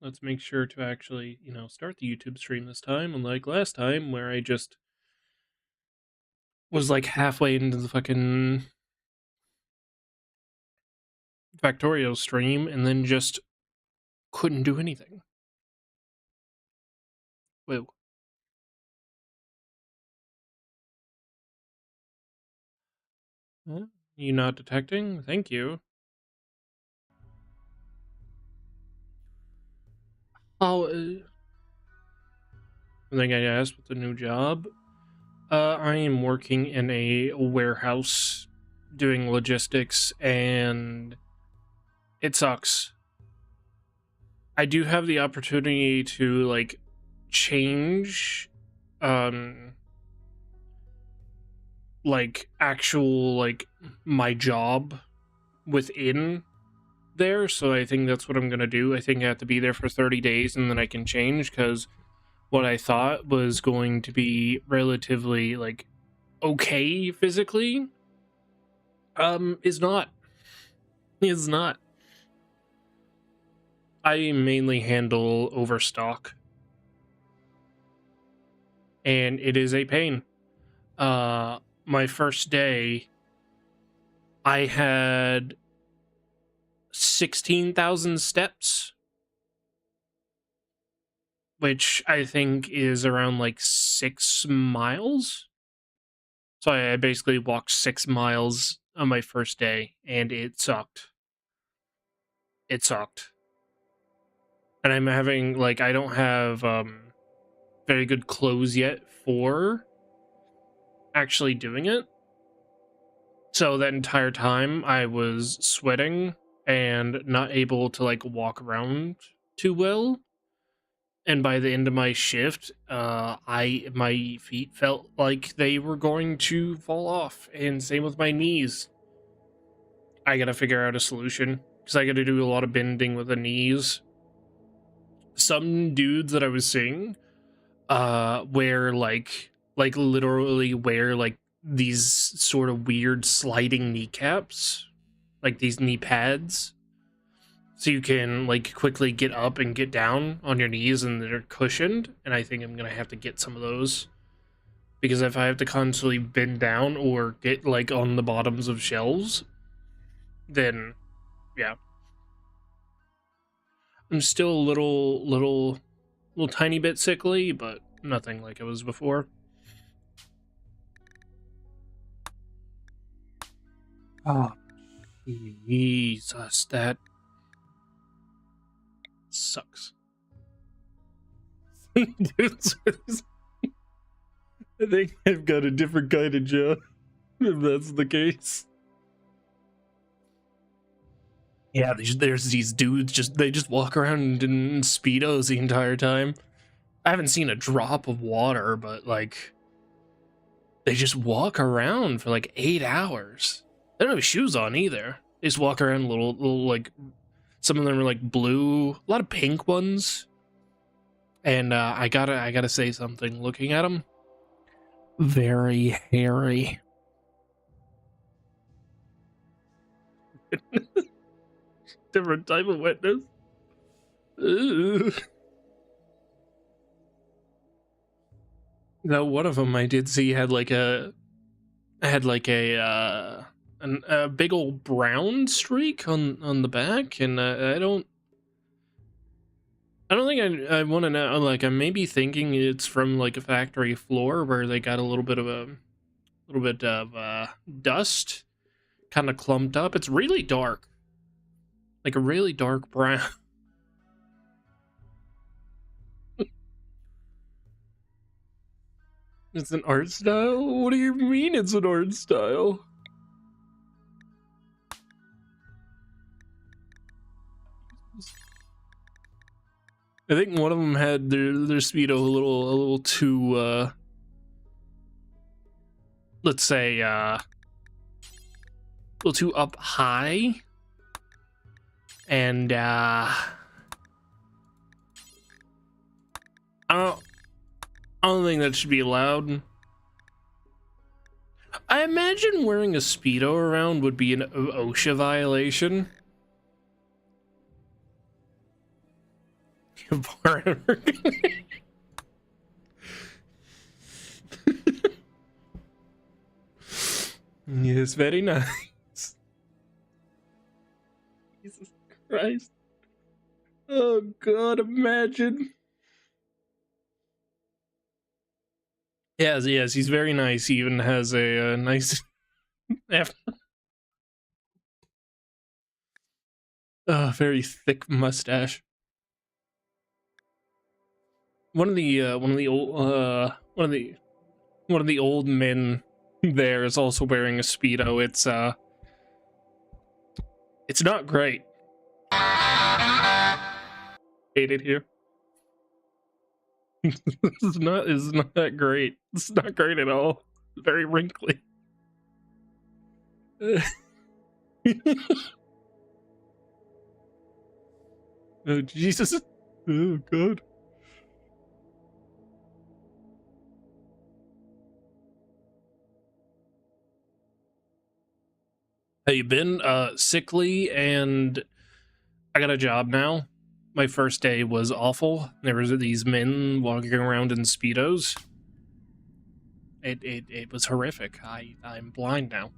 let's make sure to actually, start the YouTube stream this time. Unlike last time, where I just was like halfway into the fucking Factorio stream and then just couldn't do anything. Whoa. Huh? You not detecting? Thank you. Oh, I think I asked with the new job. I am working in a warehouse doing logistics, and it sucks. I do have the opportunity to like change like actual like my job within there, so I think that's what I'm gonna do. I think I have to be there for 30 days and then I can change, because what I thought was going to be relatively like okay physically is not. I mainly handle overstock, and it is a pain. My first day I had 16,000 steps, which I think is around like 6 miles. So I basically walked 6 miles on my first day, and it sucked. It sucked. And I'm having like, I don't have very good clothes yet for actually doing it. So that entire time I was sweating and not able to like walk around too well. And by the end of my shift, my feet felt like they were going to fall off, and same with my knees. I gotta figure out a solution, because I gotta do a lot of bending with the knees. Some dudes that I was seeing, wear like literally wear like these sort of weird sliding kneecaps, like these knee pads, so you can like quickly get up and get down on your knees, and they're cushioned. And I think I'm gonna have to get some of those, because if I have to constantly bend down or get like on the bottoms of shelves, then yeah. I'm still a little tiny bit sickly, but nothing like it was before. Oh, Jesus, that sucks. Dude, I think I've got a different kind of job, if that's the case. Yeah, there's these dudes, they just walk around in Speedos the entire time. I haven't seen a drop of water, but like, they just walk around for like 8 hours. They don't have shoes on either. They just walk around little like, some of them are like blue, a lot of pink ones. And I gotta say something, looking at them, very hairy. Different type of wetness. Ugh. Now, one of them I did see had like a big old brown streak on the back, and I don't think I want to know. Like, I may be thinking it's from like a factory floor where they got a little bit of dust kind of clumped up. It's really dark, like a really dark brown. It's an art style? What do you mean it's an art style? I think one of them had their speedo a little too let's say a little too up high, and I don't think that should be allowed. I imagine wearing a speedo around would be an OSHA violation. Forever. Yes, very nice. Jesus Christ. Oh God, imagine. Yes, he's very nice. He even has a nice very thick mustache. One of the old men there is also wearing a Speedo. It's not great. Hate it here. It's not that great. It's not great at all. Very wrinkly. Oh Jesus. Oh God. How you been? Sickly, and I got a job now. My first day was awful. There was these men walking around in Speedos. It was horrific. I'm blind now.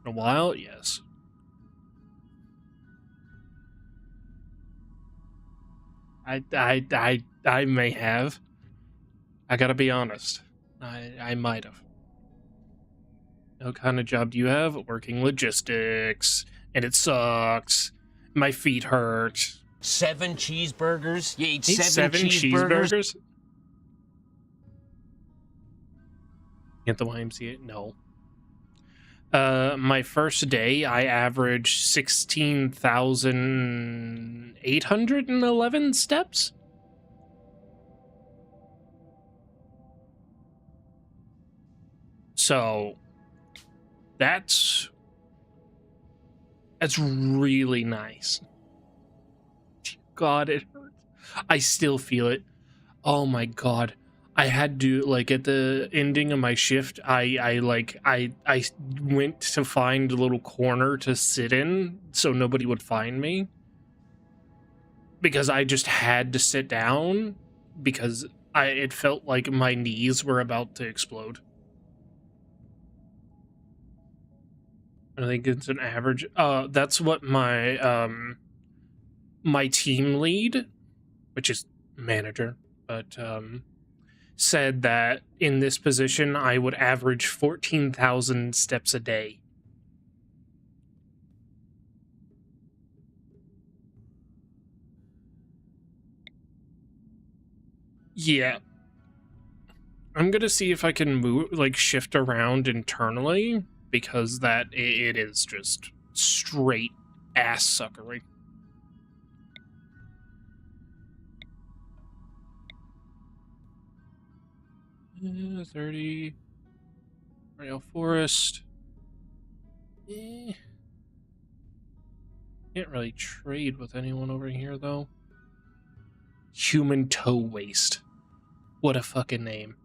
In a while, yes. I may have. I gotta be honest. I might have. What kind of job do you have? Working logistics, and it sucks. My feet hurt. 7 cheeseburgers? You ate Eat 7 cheeseburgers? At the YMCA? No. My first day, I averaged 16,811 steps. So that's really nice. God, it hurts. I still feel it. Oh my God. I had to, like, at the ending of my shift, I went to find a little corner to sit in so nobody would find me, because I just had to sit down because it felt like my knees were about to explode. I think it's an average. That's what my my team lead, which is manager, but said that in this position I would average 14,000 steps a day. Yeah. I'm gonna see if I can move, like, shift around internally, because that it is just straight ass suckery. 30 Rail Forest. Can't really trade with anyone over here though. Human Toe Waste. What a fucking name.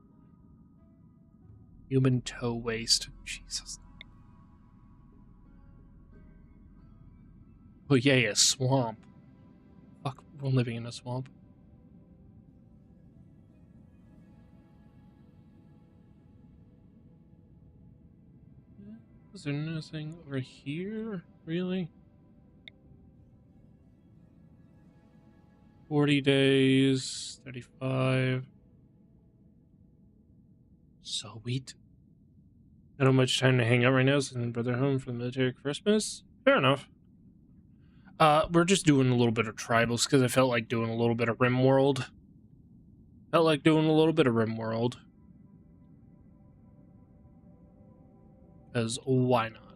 Human Toe Waste. Jesus. Oh yeah, a swamp. Fuck, we're living in a swamp. Is there nothing over here? Really? 40 days, 35. Sweet. I don't have much time to hang out right now since my brother home for the military Christmas. Fair enough. We're just doing a little bit of tribals because I felt like doing a little bit of Rimworld. Because why not?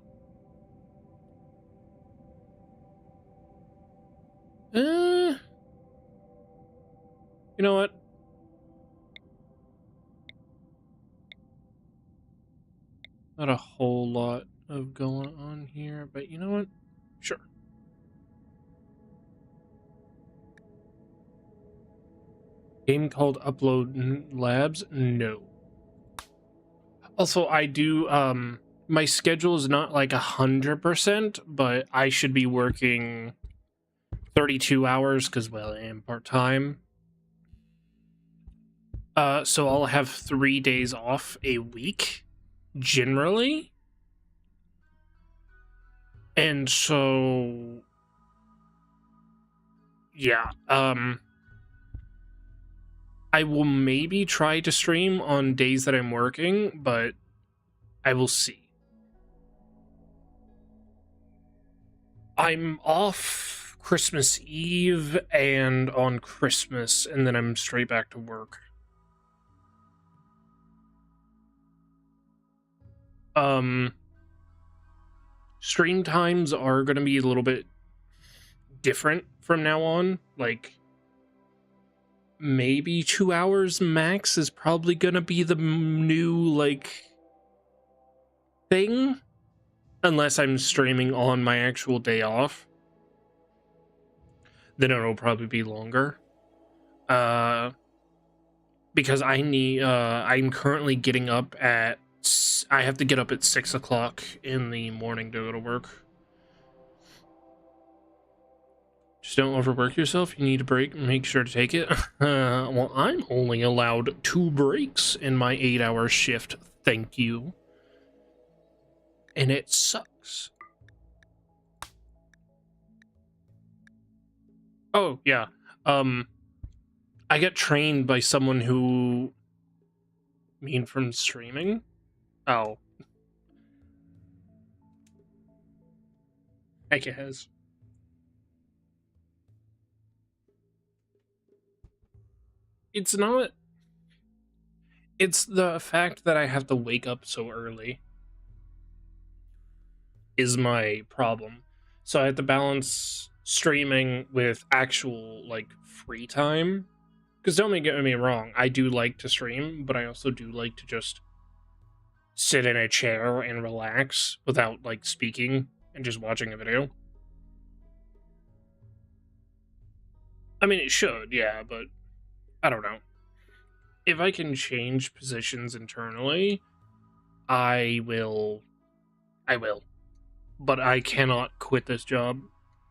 You know what? Not a whole lot of going on here, but you know what? Sure. Game called Upload Labs? No. Also, I do, my schedule is not like 100%, but I should be working 32 hours because, well, I am part-time. So I'll have 3 days off a week, generally. And so, yeah, I will maybe try to stream on days that I'm working, but I will see. I'm off Christmas Eve and on Christmas, and then I'm straight back to work. Stream times are going to be a little bit different from now on. Like, maybe 2 hours max is probably going to be the new, like, thing. Unless I'm streaming on my actual day off. Then it'll probably be longer. Because I'm currently getting up at, I have to get up at 6 o'clock in the morning to go to work. Just don't overwork yourself. You need a break, make sure to take it. Well, I'm only allowed 2 breaks in my 8-hour shift. Thank you. And it sucks. Oh, yeah. I got trained by someone who... mean from streaming? Oh. I guess. It's not... It's the fact that I have to wake up so early is my problem. So I have to balance streaming with actual, like, free time. Because don't get me wrong, I do like to stream, but I also do like to just sit in a chair and relax without, like, speaking and just watching a video. I mean, it should, yeah, but I don't know. If I can change positions internally, I will. But I cannot quit this job,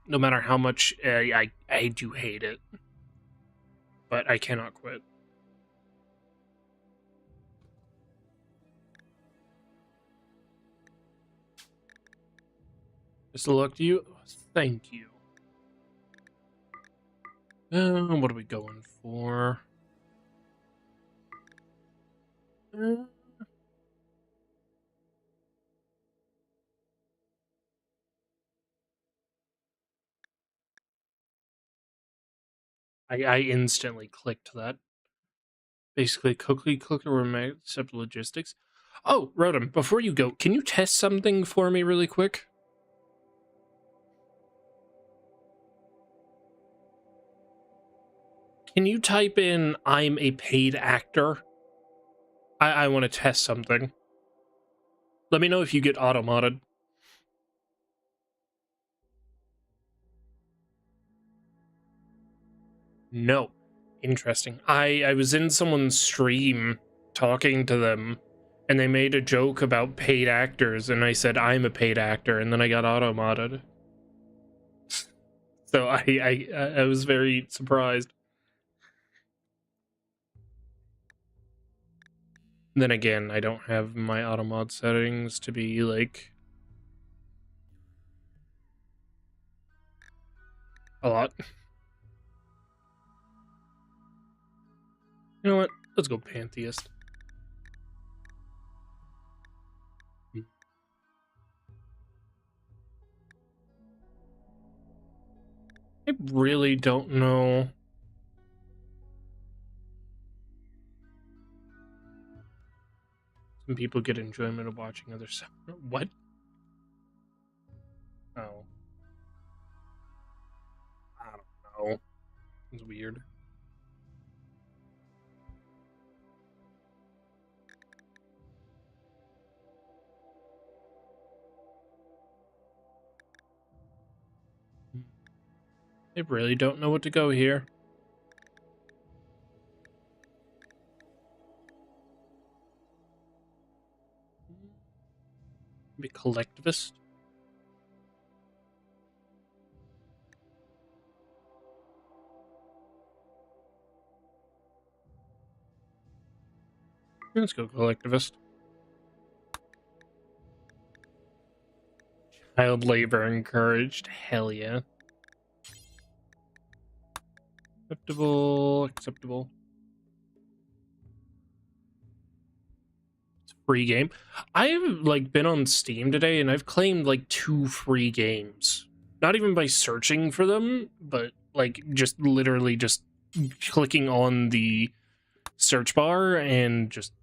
no matter how much I do hate it. But I cannot quit. Best of luck to you. Thank you. What are we going for? I instantly clicked that. Basically, quickly click or accept logistics. Oh, Rotom, before you go, can you test something for me really quick? Can you type in, I'm a paid actor? I want to test something. Let me know if you get auto-modded. No. Interesting. I was in someone's stream talking to them, and they made a joke about paid actors, and I said, I'm a paid actor, and then I got auto-modded. So I was very surprised. Then again, I don't have my auto-mod settings to be, like, a lot. You know what? Let's go Pantheist. I really don't know. Some people get enjoyment of watching other stuff. What? Oh. I don't know. It's weird. I really don't know what to go here. Be collectivist. Let's go collectivist. Child labor encouraged. Hell yeah. Acceptable. Acceptable. It's a free game. I've like been on Steam today and I've claimed like 2 free games. Not even by searching for them, but like just literally just clicking on the search bar and just,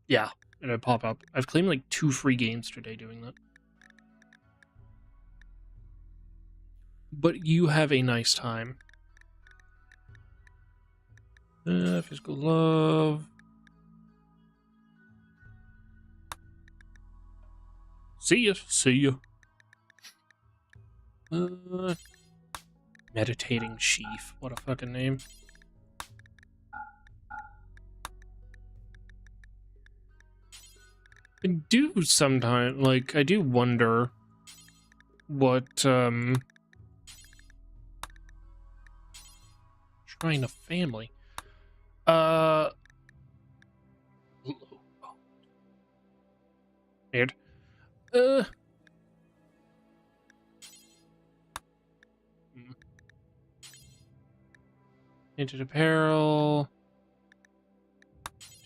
yeah, and it pop up. I've claimed like 2 free games today doing that. But you have a nice time. Physical love. See ya. See ya. Meditating Sheaf. What a fucking name. I do sometimes, like, I do wonder what, Shrine of Family. Weird. Painted apparel.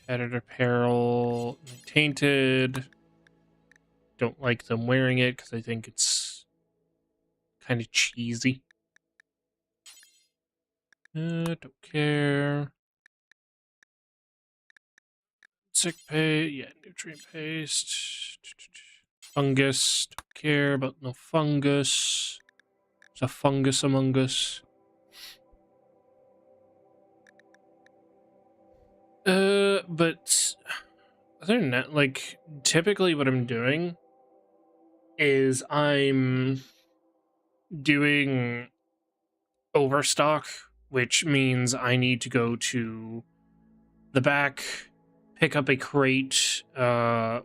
Tattered apparel. Tainted. Don't like them wearing it because I think it's kind of cheesy. Don't care. Sick pay, yeah, nutrient paste. Fungus, don't care about no fungus. There's a fungus among us. But other than that, like, typically what I'm doing is I'm doing overstock, which means I need to go to the back, pick up a crate, well,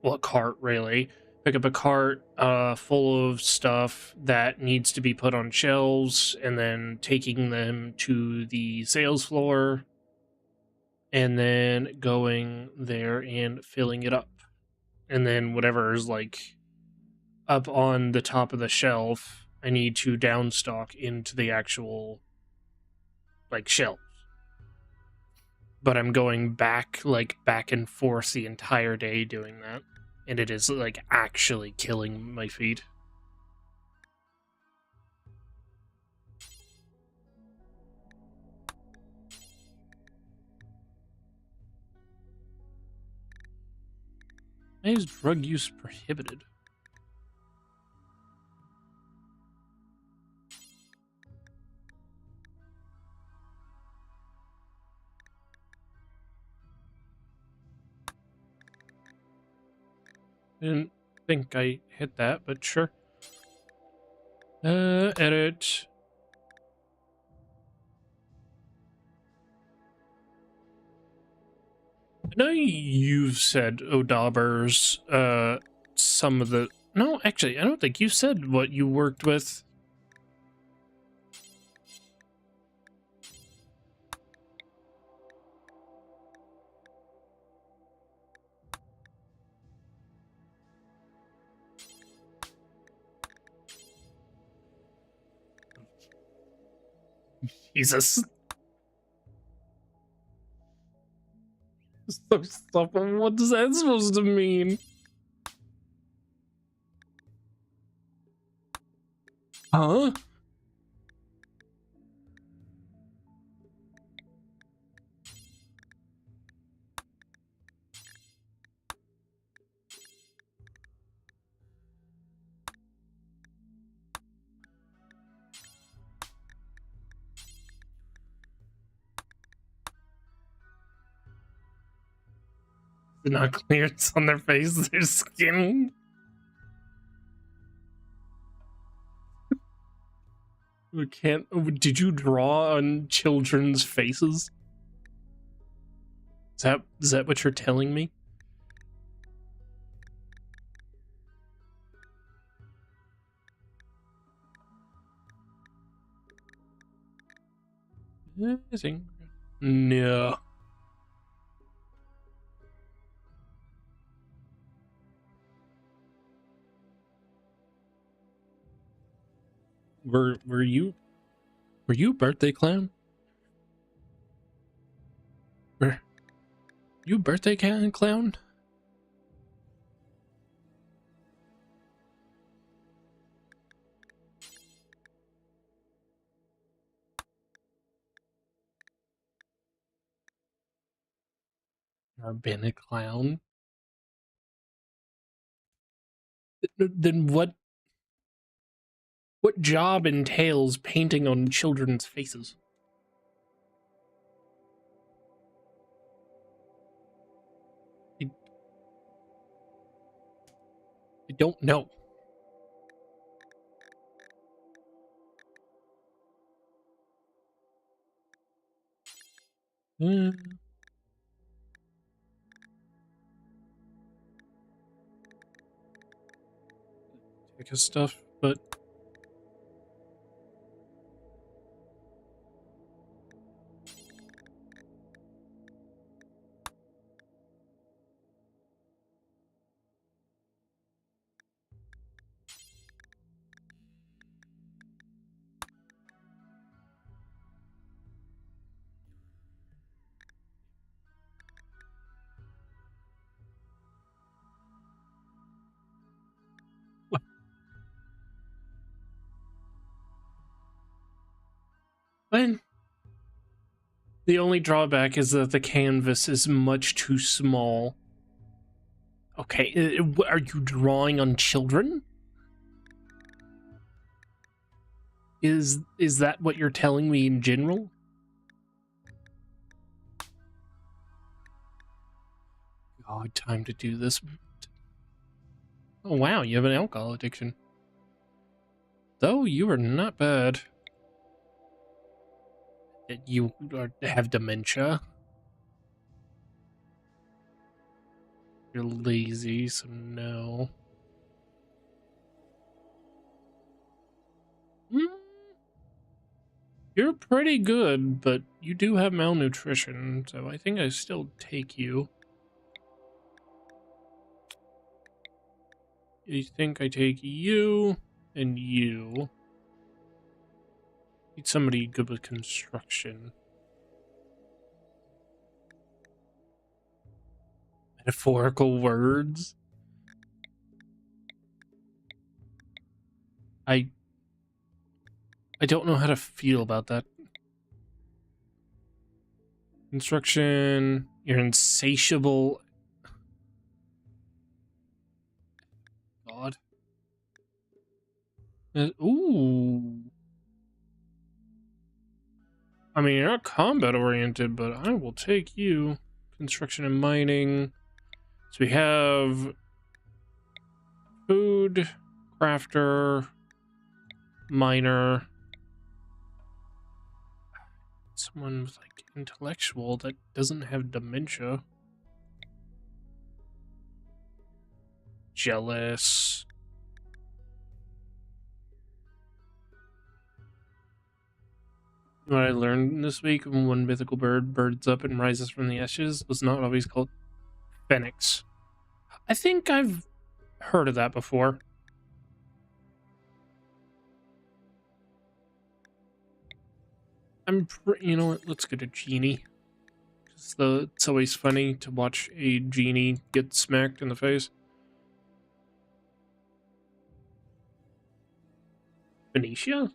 a cart really, pick up a cart full of stuff that needs to be put on shelves, and then taking them to the sales floor, and then going there and filling it up. And then whatever is like up on the top of the shelf, I need to downstock into the actual like shelves. But I'm going back and forth the entire day doing that, and it is like actually killing my feet. Why is drug use prohibited? Didn't think I hit that, but sure. Edit. I know you've said O'Dauber's, some of the... No, actually, I don't think you said what you worked with. Jesus. Stop. What is that supposed to mean? Huh? They're not clear. It's on their face, their skin. We can't. Did you draw on children's faces? Is that what you're telling me? I think no. Were you a birthday clown? Were you a birthday clown? I've been a clown. Then what job entails painting on children's faces? I don't know. Take his stuff, but when the only drawback is that the canvas is much too small. Okay, are you drawing on children? Is that what you're telling me in general? God, time to do this. Oh wow, you have an alcohol addiction. Though you are not bad. That you have dementia. You're lazy, so no. You're pretty good, but you do have malnutrition, so I think I still take you. I think I take you and you. Need somebody good with construction. Metaphorical words. I don't know how to feel about that. Construction. You're insatiable. God. Ooh. I mean, you're not combat oriented, but I will take you. Construction and mining. So we have food, crafter, miner. Someone with like intellectual that doesn't have dementia. Jealous. What I learned this week: when one mythical bird birds up and rises from the ashes was not always called phoenix. I think I've heard of that before. You know what? Let's get a genie. It's always funny to watch a genie get smacked in the face. Phoenicia?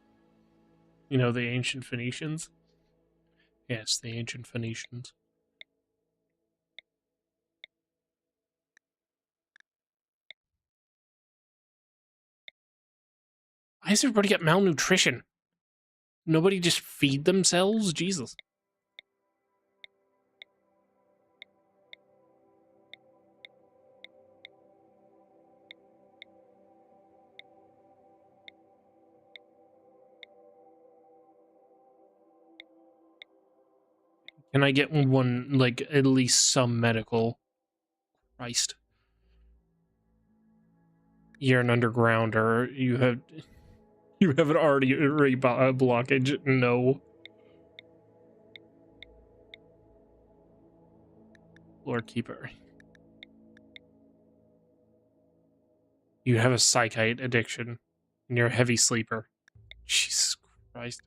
You know, the ancient Phoenicians? Yes, the ancient Phoenicians. Why does everybody get malnutrition? Nobody just feed themselves? Jesus. Can I get one, like, at least some medical? Christ. You're an undergrounder. You have an artery blockage. No. Lord Keeper. You have a psychite addiction. And you're a heavy sleeper. Jesus Christ.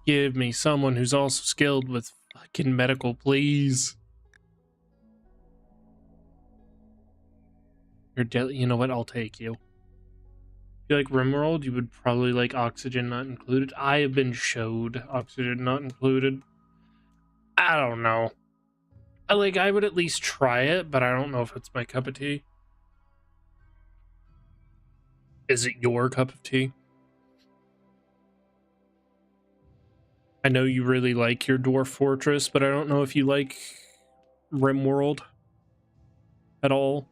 Give me someone who's also skilled with fucking medical, please. You know what? I'll take you. If you like Rimworld, you would probably like Oxygen Not Included. I have been showed Oxygen Not Included. I don't know. I would at least try it, but I don't know if it's my cup of tea. Is it your cup of tea? I know you really like your Dwarf Fortress, but I don't know if you like Rimworld at all.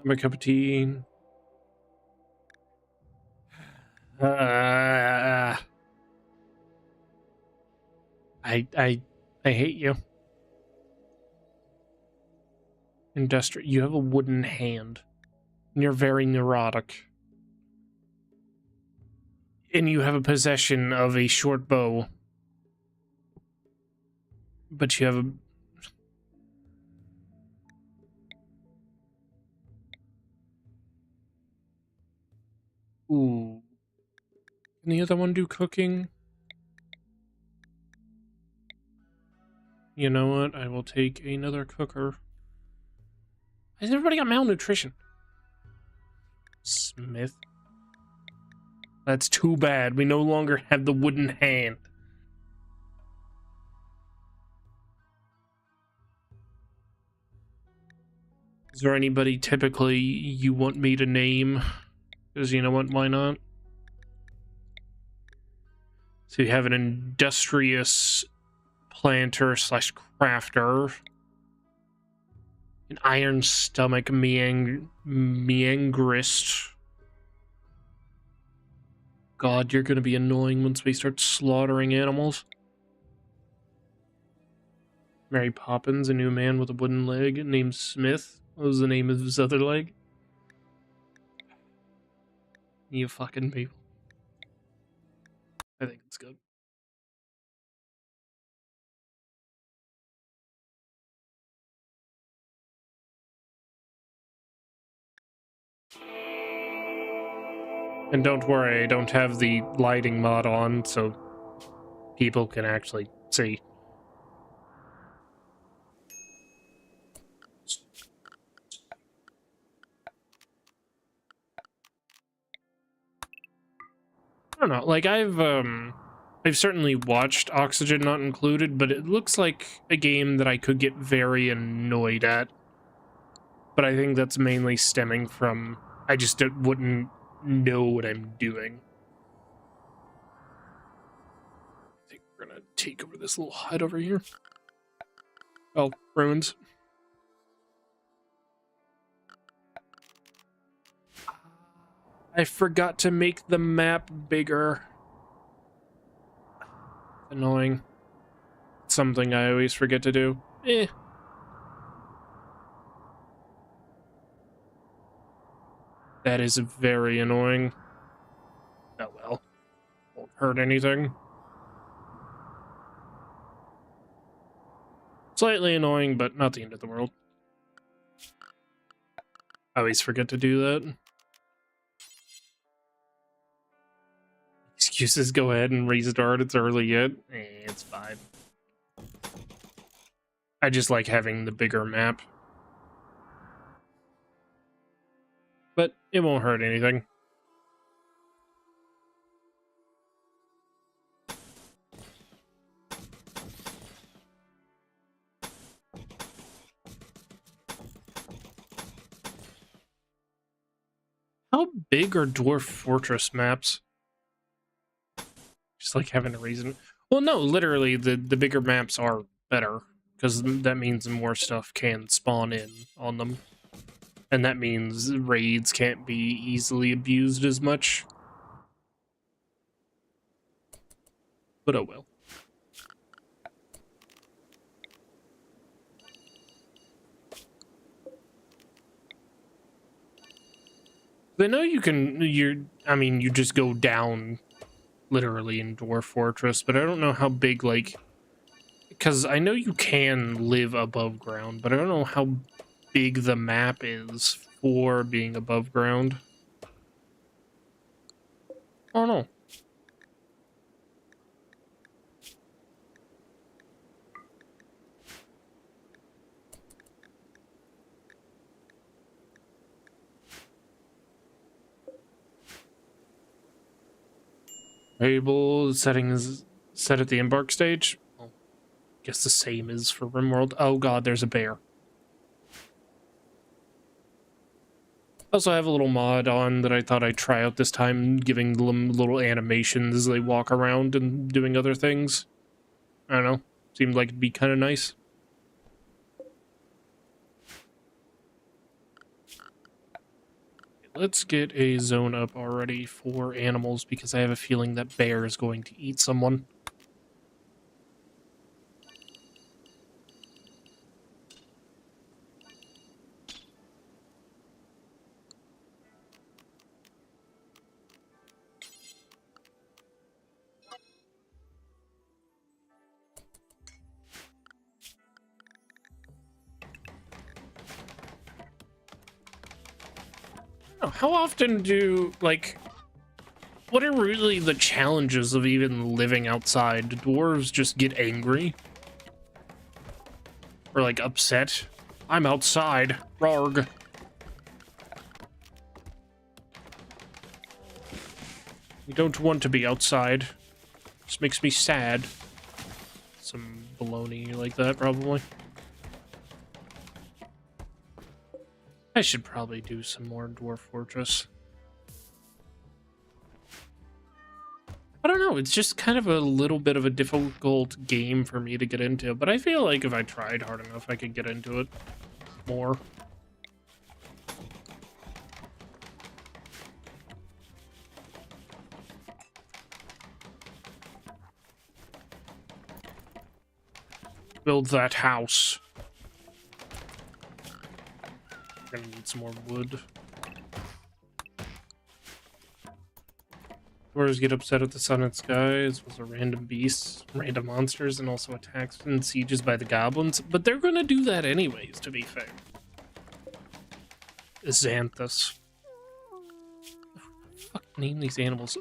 My cup of tea. I hate you. Industrial. You have a wooden hand. And you're very neurotic. And you have a possession of a short bow. But you have a... Ooh. Can the other one do cooking? You know what? I will take another cooker. Has everybody got malnutrition? Smith. That's too bad. We no longer have the wooden hand. Is there anybody typically you want me to name? Because you know what, why not? So you have an industrious planter slash crafter. An iron stomach meangrist. God, you're gonna be annoying once we start slaughtering animals. Mary Poppins, a new man with a wooden leg named Smith. What was the name of his other leg? You fucking people. I think it's good. And don't worry, I don't have the lighting mod on, so people can actually see. I don't know, like I've certainly watched Oxygen Not Included, but it looks like a game that I could get very annoyed at. But I think that's mainly stemming from I just wouldn't know what I'm doing. I think we're gonna take over this little hut over here. Oh, ruins. I forgot to make the map bigger. Annoying. Something I always forget to do. That is very annoying. Oh well. Won't hurt anything. Slightly annoying, but not the end of the world. I always forget to do that. Excuses, go ahead and restart. It's early yet. It's fine. I just like having the bigger map. But it won't hurt anything. How big are Dwarf Fortress maps? Just like having a reason. Well, no, literally, the bigger maps are better. Because that means more stuff can spawn in on them. And that means raids can't be easily abused as much. but oh well. I know you can, I mean, you just go down literally in Dwarf Fortress, but I don't know how big, like, because I know you can live above ground, but I don't know how big the map is for being above ground. I don't know. Variable settings set at the embark stage. Well, guess the same is for Rimworld. Oh god, there's a bear. Also, I have a little mod on that I thought I'd try out this time, giving them little animations as they walk around and doing other things. I don't know. Seemed like it'd be kind of nice. Let's get a zone up already for animals because I have a feeling that bear is going to eat someone. How often do, like, what are really the challenges of even living outside? Do dwarves just get angry? Or, like, upset? I'm outside. Rarg. We don't want to be outside. Just makes me sad. Some baloney like that, probably. I should probably do some more Dwarf Fortress. I don't know, it's just kind of a little bit of a difficult game for me to get into, but I feel like if I tried hard enough, I could get into it more. Build that house. Gonna need some more wood. Dwarves get upset at the sun and skies with a random beasts, random monsters, and also attacks and sieges by the goblins. But they're gonna do that anyways, to be fair. Xanthus. Fuck, name these animals.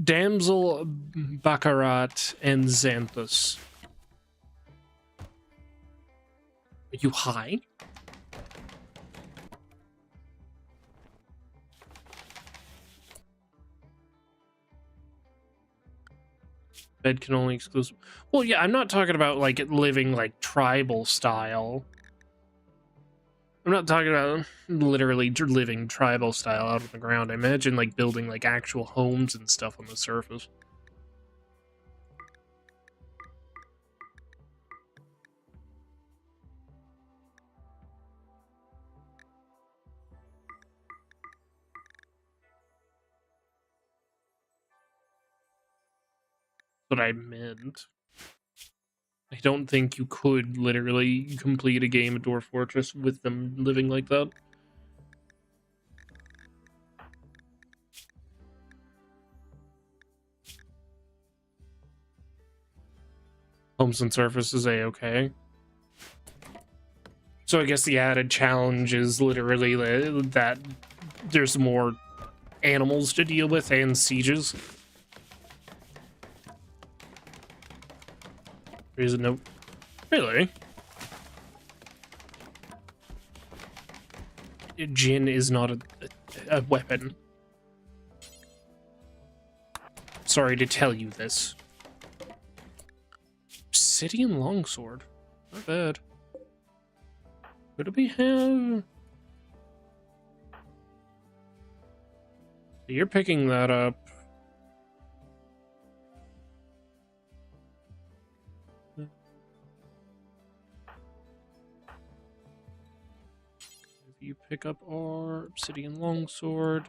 Damsel, Baccarat, and Xanthus. Are you high? Bed can only exclusive. Well, yeah, I'm not talking about like living like tribal style. I'm not talking about literally living tribal style out on the ground. I imagine like building like actual homes and stuff on the surface. What I meant. I don't think you could literally complete a game of Dwarf Fortress with them living like that. Homes and surface is a-okay. So I guess the added challenge is literally that there's more animals to deal with and sieges. There's a note. Really? Gin is not a weapon. Sorry to tell you this. Obsidian longsword. Not bad. What do we have? You're picking that up. You pick up our obsidian longsword.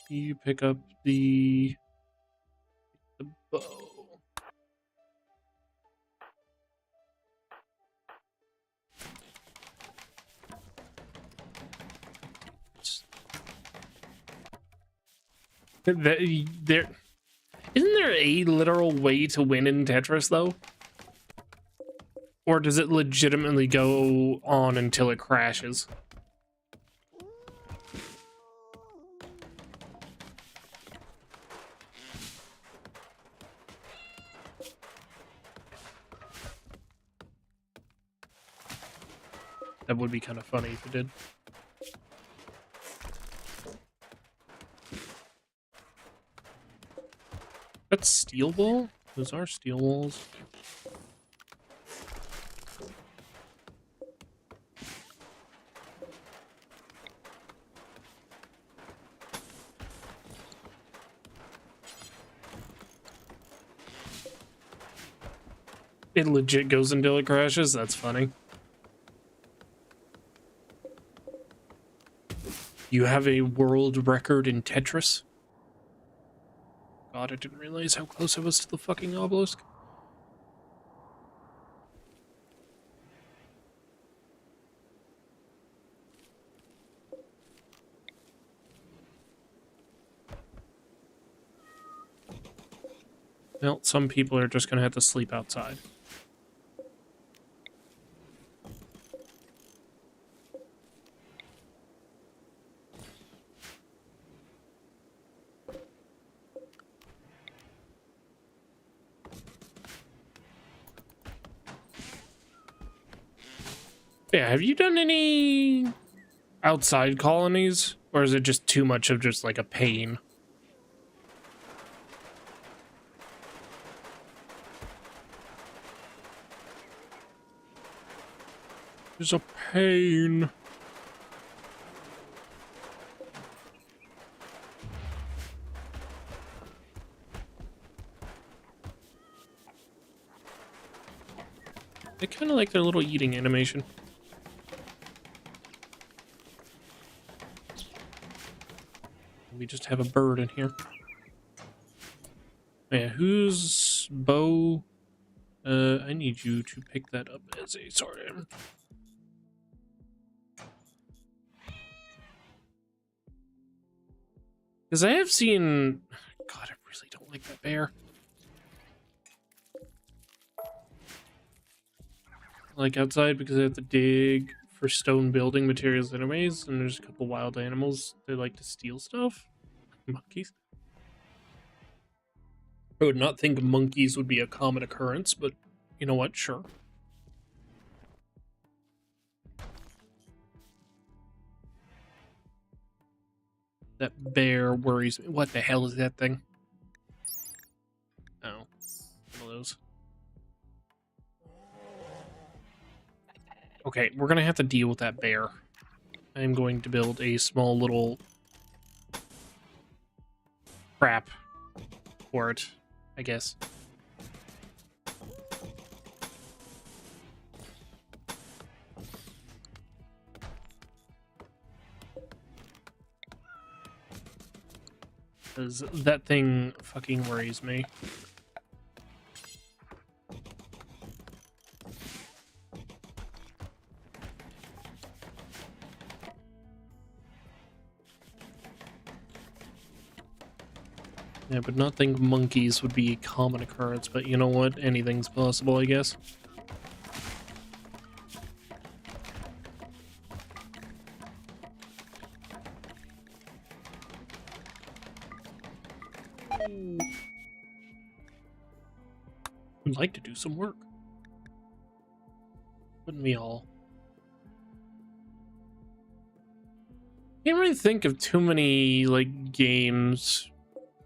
You pick up the bow. There isn't there a literal way to win in Tetris though? Or does it legitimately go on until it crashes? That would be kind of funny if it did. That's steel ball? Those are steel walls. It legit goes until it crashes? That's funny. You have a world record in Tetris? God, I didn't realize how close I was to the fucking obelisk. Well, some people are just gonna have to sleep outside. Yeah, have you done any outside colonies? Or is it just too much of just like a pain? It's a pain. I kind of like their little eating animation. We just have a bird in here. Yeah, whose bow? I need you to pick that up as a sword. Because I have seen... God, I really don't like that bear. Like outside because I have to dig for stone building materials anyways, and there's a couple wild animals that like to steal stuff. Monkeys. I would not think monkeys would be a common occurrence, but you know what? Sure. That bear worries me. What the hell is that thing? Oh, one of those. Okay, we're gonna have to deal with that bear. I'm going to build a small little trap for it, I guess. Because that thing fucking worries me. Yeah, but not think monkeys would be a common occurrence, but you know what? Anything's possible, I guess. Would like to do some work. Wouldn't we all? Can't really think of too many, like, games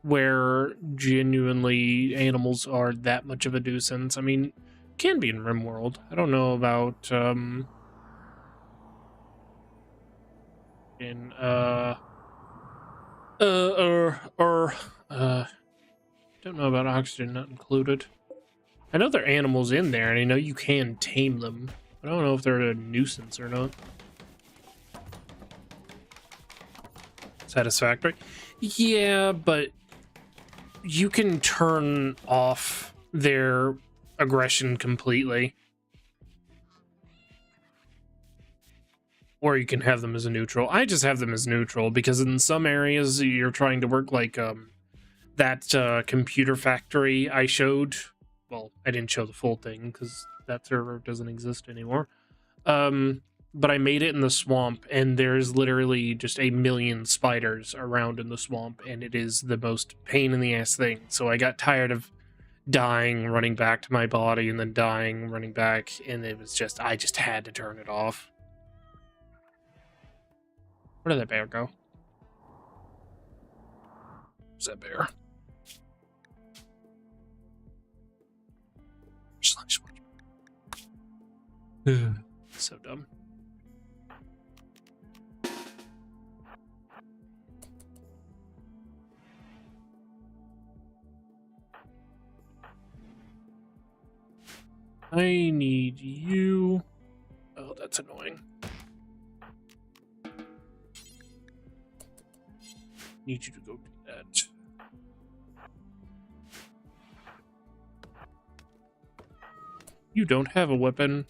where genuinely animals are that much of a nuisance. I mean, can be in Rimworld. I don't know about in don't know about oxygen not included. I know there are animals in there, and I know you can tame them. I don't know if they're a nuisance or not. Satisfactory? Yeah, but you can turn off their aggression completely. Or you can have them as a neutral. I just have them as neutral because in some areas you're trying to work like that computer factory I showed. Well, I didn't show the full thing because that server doesn't exist anymore. But I made it in the swamp, and there's literally just a million spiders around in the swamp, and it is the most pain in the ass thing. So I got tired of dying, running back to my body, and then dying, running back, and it was just, I just had to turn it off. Where did that bear go? Where's that bear? So dumb. I need you. Oh, that's annoying. Need you to go do that. You don't have a weapon.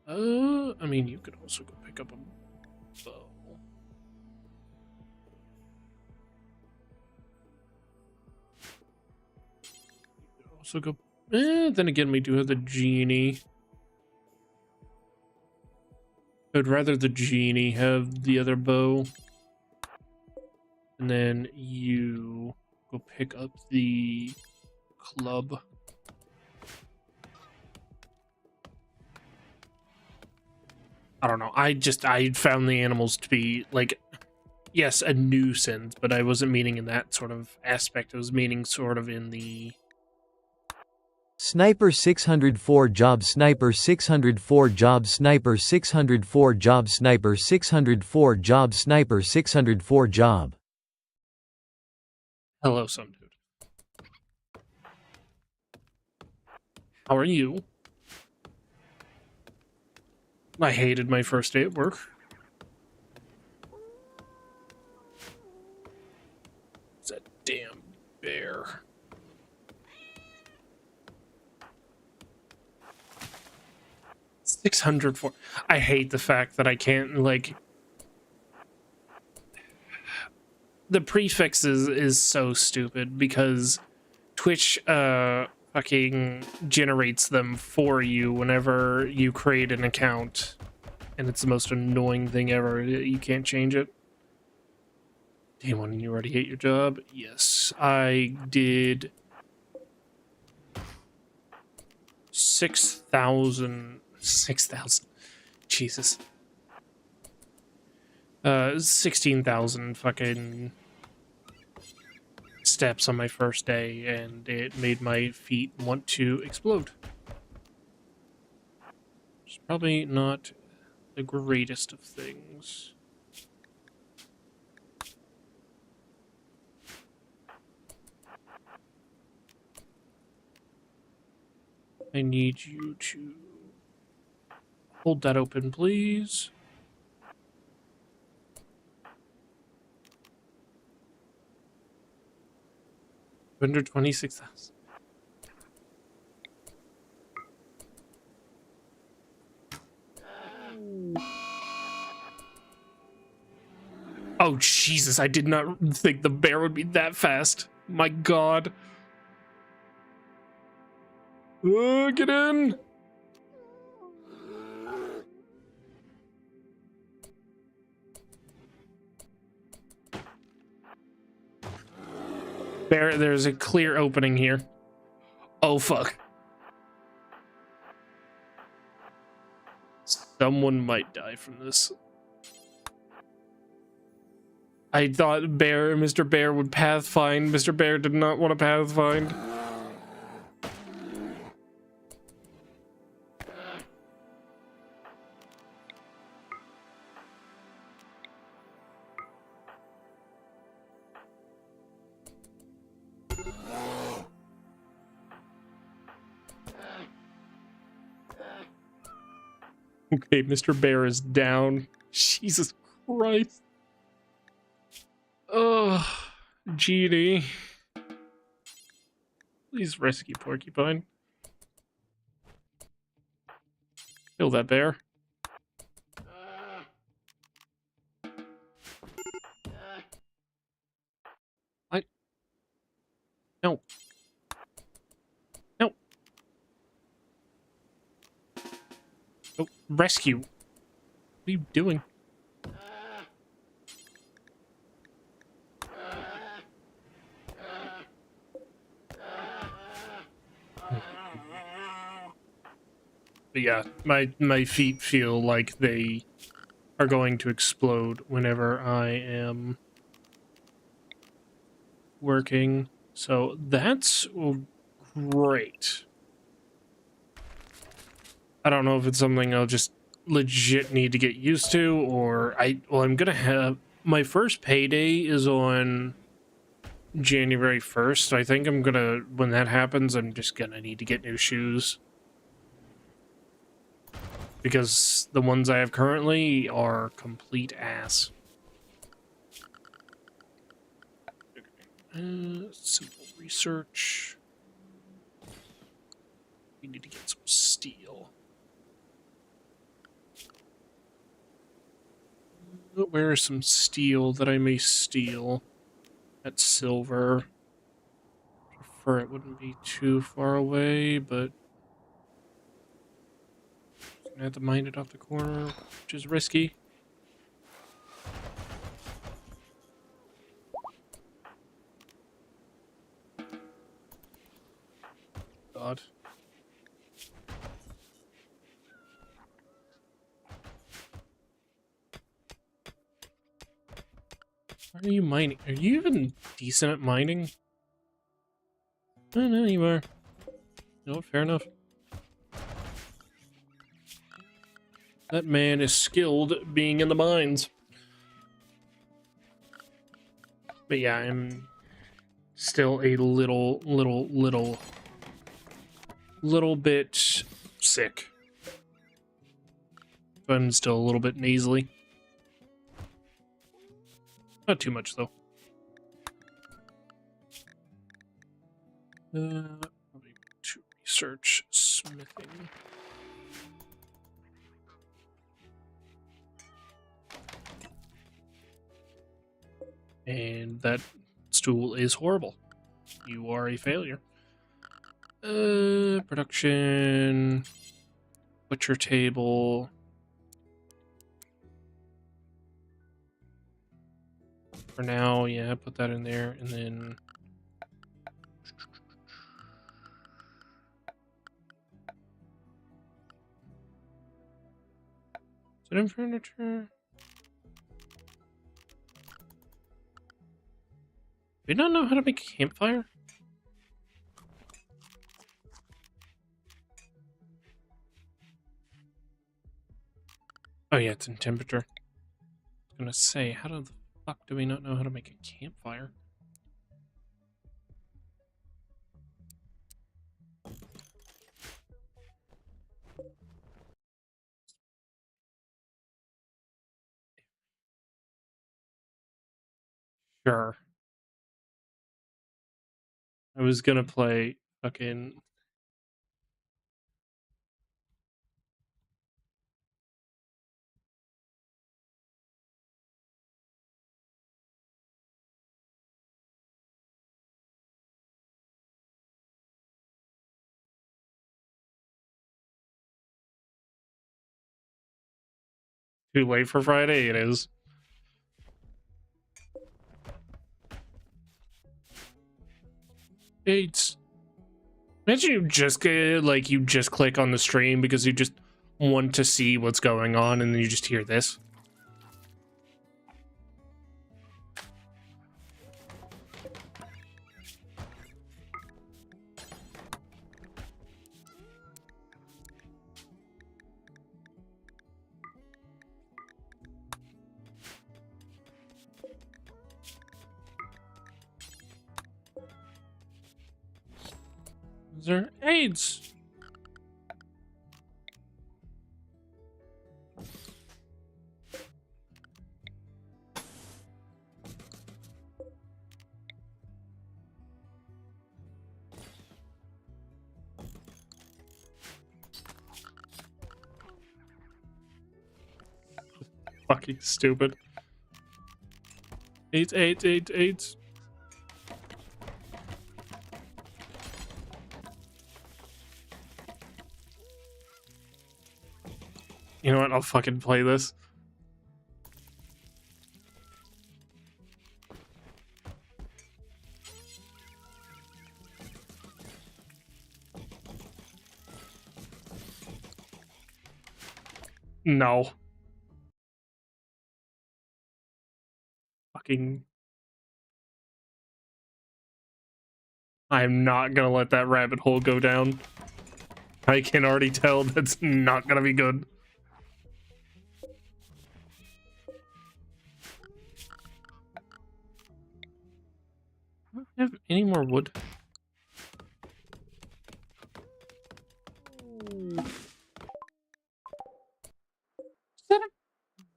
I mean, you could also go pick up a bow. You could also go. Then again, we do have the genie. I'd rather the genie have the other bow. And then you go pick up the club. I don't know. I found the animals to be, like, yes, a nuisance, but I wasn't meaning in that sort of aspect. I was meaning sort of in the... Sniper 604 job, Sniper 604 job, Sniper 604 job, Sniper 604 job, Sniper 604 job. Hello, some dude. How are you? I hated my first day at work. It's a damn bear. $604. I hate the fact that I can't, like... The prefix is so stupid because Twitch fucking generates them for you whenever you create an account, and it's the most annoying thing ever. You can't change it. Damn, when you already hate your job? Yes, I did 6,000. Jesus. 16,000 fucking steps on my first day, and it made my feet want to explode. It's probably not the greatest of things. I need you to hold that open, please. 126,000. Oh, Jesus, I did not think the bear would be that fast. My God. Get in. There's a clear opening here. Oh, fuck. Someone might die from this. I thought Mr. Bear would pathfind. Mr. Bear did not want to pathfind. Okay, Mr. Bear is down. Jesus Christ. Ugh. GD. Please rescue Porcupine. Kill that bear. What? No. No. Oh, rescue. What are you doing? But yeah, my feet feel like they are going to explode whenever I am working. So that's great. I don't know if it's something I'll just legit need to get used to, or I'm gonna have my first payday is on January 1st. I think I'm gonna, when that happens, I'm just gonna need to get new shoes. Because the ones I have currently are complete ass. Simple research. We need to get some steel. Where is some steel that I may steal? That's silver. Prefer it wouldn't be too far away, but I have to mine it off the corner, which is risky. God. Why are you mining? Are you even decent at mining? No, you are. No, fair enough. That man is skilled being in the mines. But yeah, I'm still a little bit sick. I'm still a little bit nasally. Not too much though. Probably to research smithing. And that stool is horrible. You are a failure. Production. Butcher table. For now, yeah, put that in there, and then... Is it in furniture? Do you not know how to make a campfire? Oh yeah, it's in temperature. I was gonna say, how the fuck do we not know how to make a campfire? Sure. I was gonna play fucking... Too late for Friday? It is. It's... Imagine you just get, like, you just click on the stream because you just want to see what's going on, and then you just hear this. Is there AIDS? Fucking stupid. 8, 8, 8, 8. You know what? I'll fucking play this. No. Fucking. I'm not gonna let that rabbit hole go down. I can already tell that's not gonna be good. I don't have any more wood. Is that a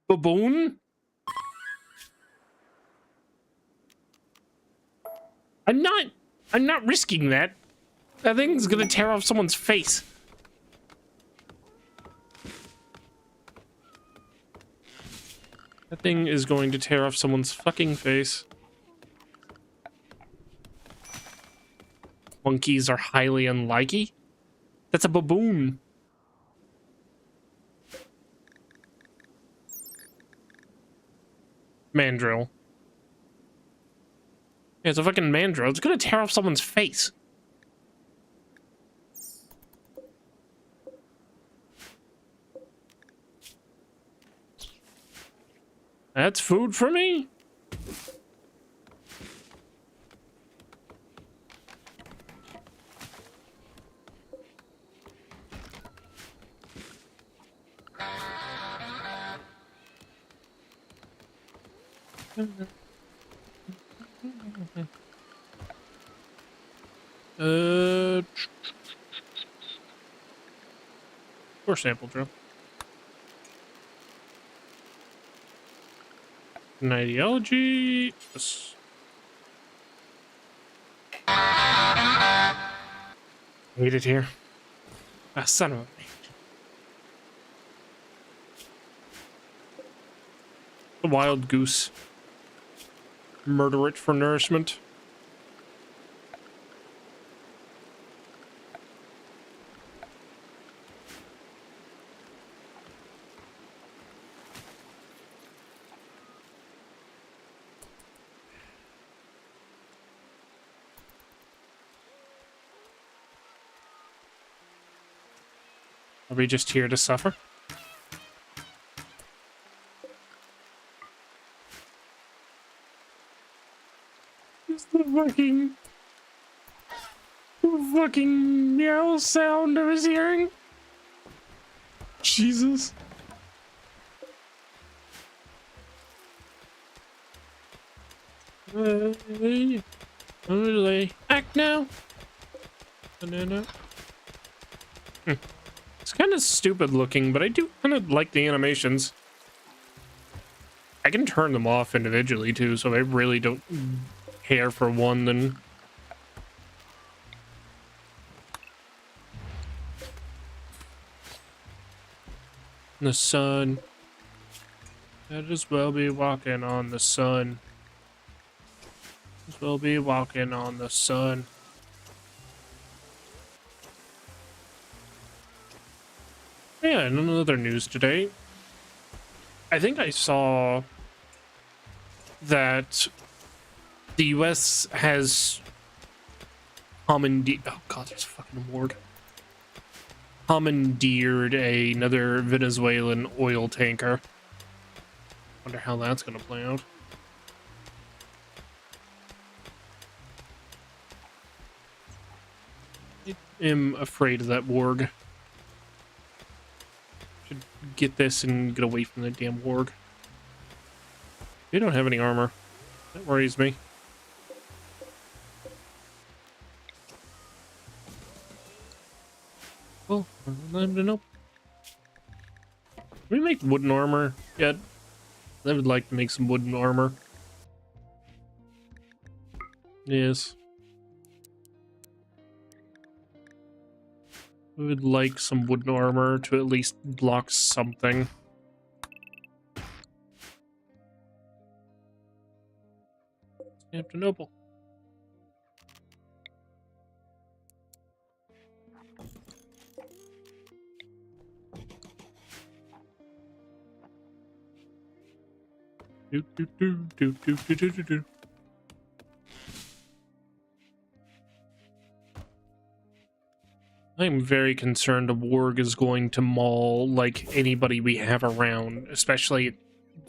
baboon? I'm not risking that. That thing's gonna tear off someone's face. That thing is going to tear off someone's fucking face. Monkeys are highly unlikely. That's a baboon. Mandrill. Yeah, it's a fucking mandrill. It's gonna tear off someone's face. That's food for me? Or sample drill. An ideology. Yes. Hate it here. Ah, son of a bitch. The wild goose. Murder it for nourishment. Are we just here to suffer? It's the fucking meow sound I was hearing. Jesus. Hey, act now. Banana. It's kind of stupid looking, but I do kind of like the animations. I can turn them off individually too, so I really don't care for one then. The sun. Might as well be walking on the sun. Might as well be walking on the sun. Yeah, and another news today. I think I saw that the US has commandeered. Oh god, there's a fucking award. Commandeered another Venezuelan oil tanker. Wonder how that's gonna play out. I am afraid of that warg. Should get this and get away from the damn warg. They don't have any armor. That worries me. Well, let them know. Can we make wooden armor yet? I would like to make some wooden armor. Yes. I would like some wooden armor to at least block something. Constantinople. Do, do, do, do, do, do, do, do, do. I'm very concerned a warg is going to maul, like, anybody we have around, especially a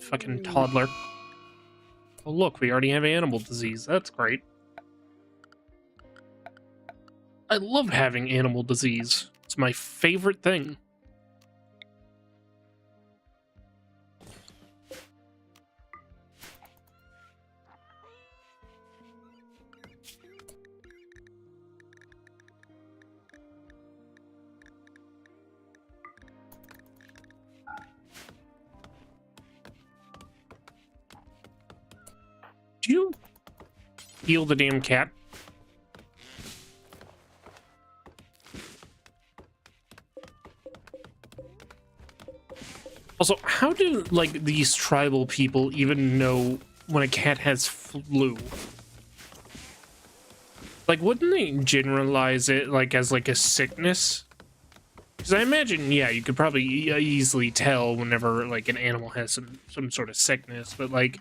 fucking toddler. Oh, look, we already have animal disease. That's great. I love having animal disease. It's my favorite thing. Do you heal the damn cat? Also, how do, like, these tribal people even know when a cat has flu? Like, wouldn't they generalize it, like, as, like, a sickness? Because I imagine, yeah, you could probably easily tell whenever, like, an animal has some sort of sickness, but, like,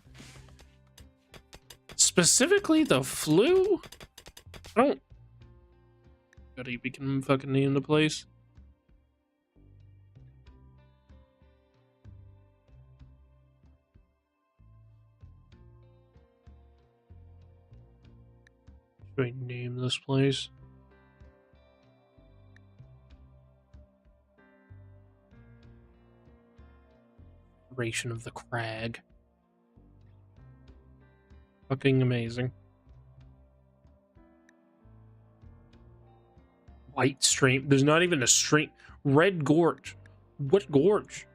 specifically the flu? I don't... Gotta we can fucking name the place. Should I name this place? Ration of the Crag. Fucking amazing. White stream. There's not even a stream. Red Gorge. What gorge?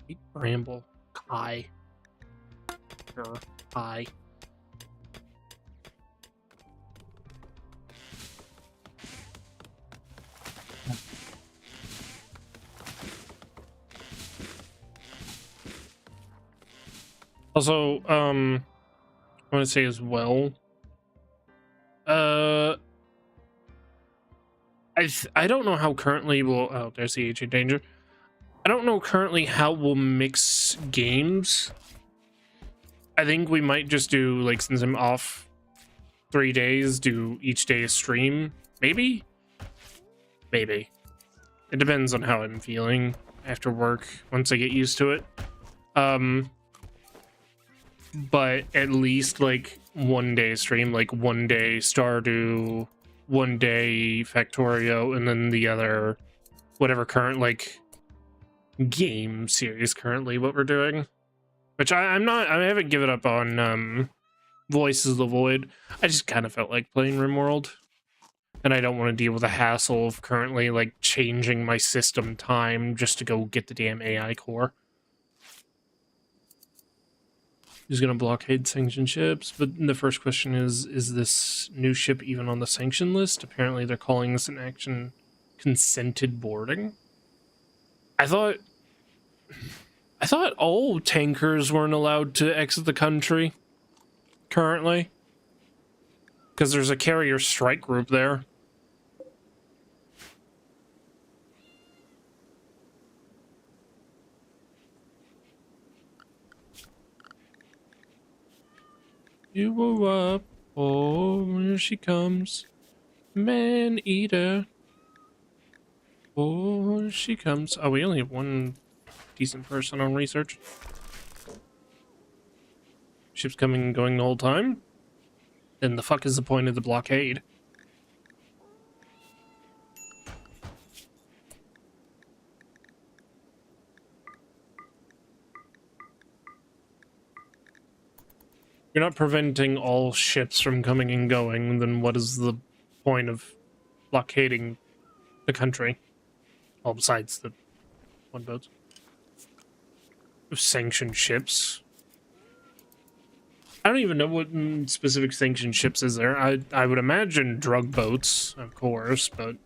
White Bramble. Kai. Sure. Kai. Also, I want to say as well, I don't know how currently we'll, oh, there's the agent danger. I don't know currently how we'll mix games. I think we might just do, like, since I'm off 3 days, do each day a stream. Maybe? Maybe. It depends on how I'm feeling after work once I get used to it. But at least, like, 1 day stream, like 1 day Stardew, 1 day Factorio, and then the other, whatever current, like, game series currently what we're doing. Which I haven't given up on Voices of the Void. I just kind of felt like playing Rimworld. And I don't want to deal with the hassle of currently, like, changing my system time just to go get the damn AI core. Who's going to blockade sanctioned ships? But the first question is this new ship even on the sanction list? Apparently they're calling this an action consented boarding. I thought all tankers weren't allowed to exit the country currently. Because there's a carrier strike group there. You were up, oh, here she comes, man-eater. Oh, here she comes. Oh, we only have one decent person on research. Ship's coming and going the whole time? Then the fuck is the point of the blockade? You're not preventing all ships from coming and going, then what is the point of blockading the country? All besides the one boats. Sanctioned ships. I don't even know what specific sanctioned ships is there. I would imagine drug boats, of course, but...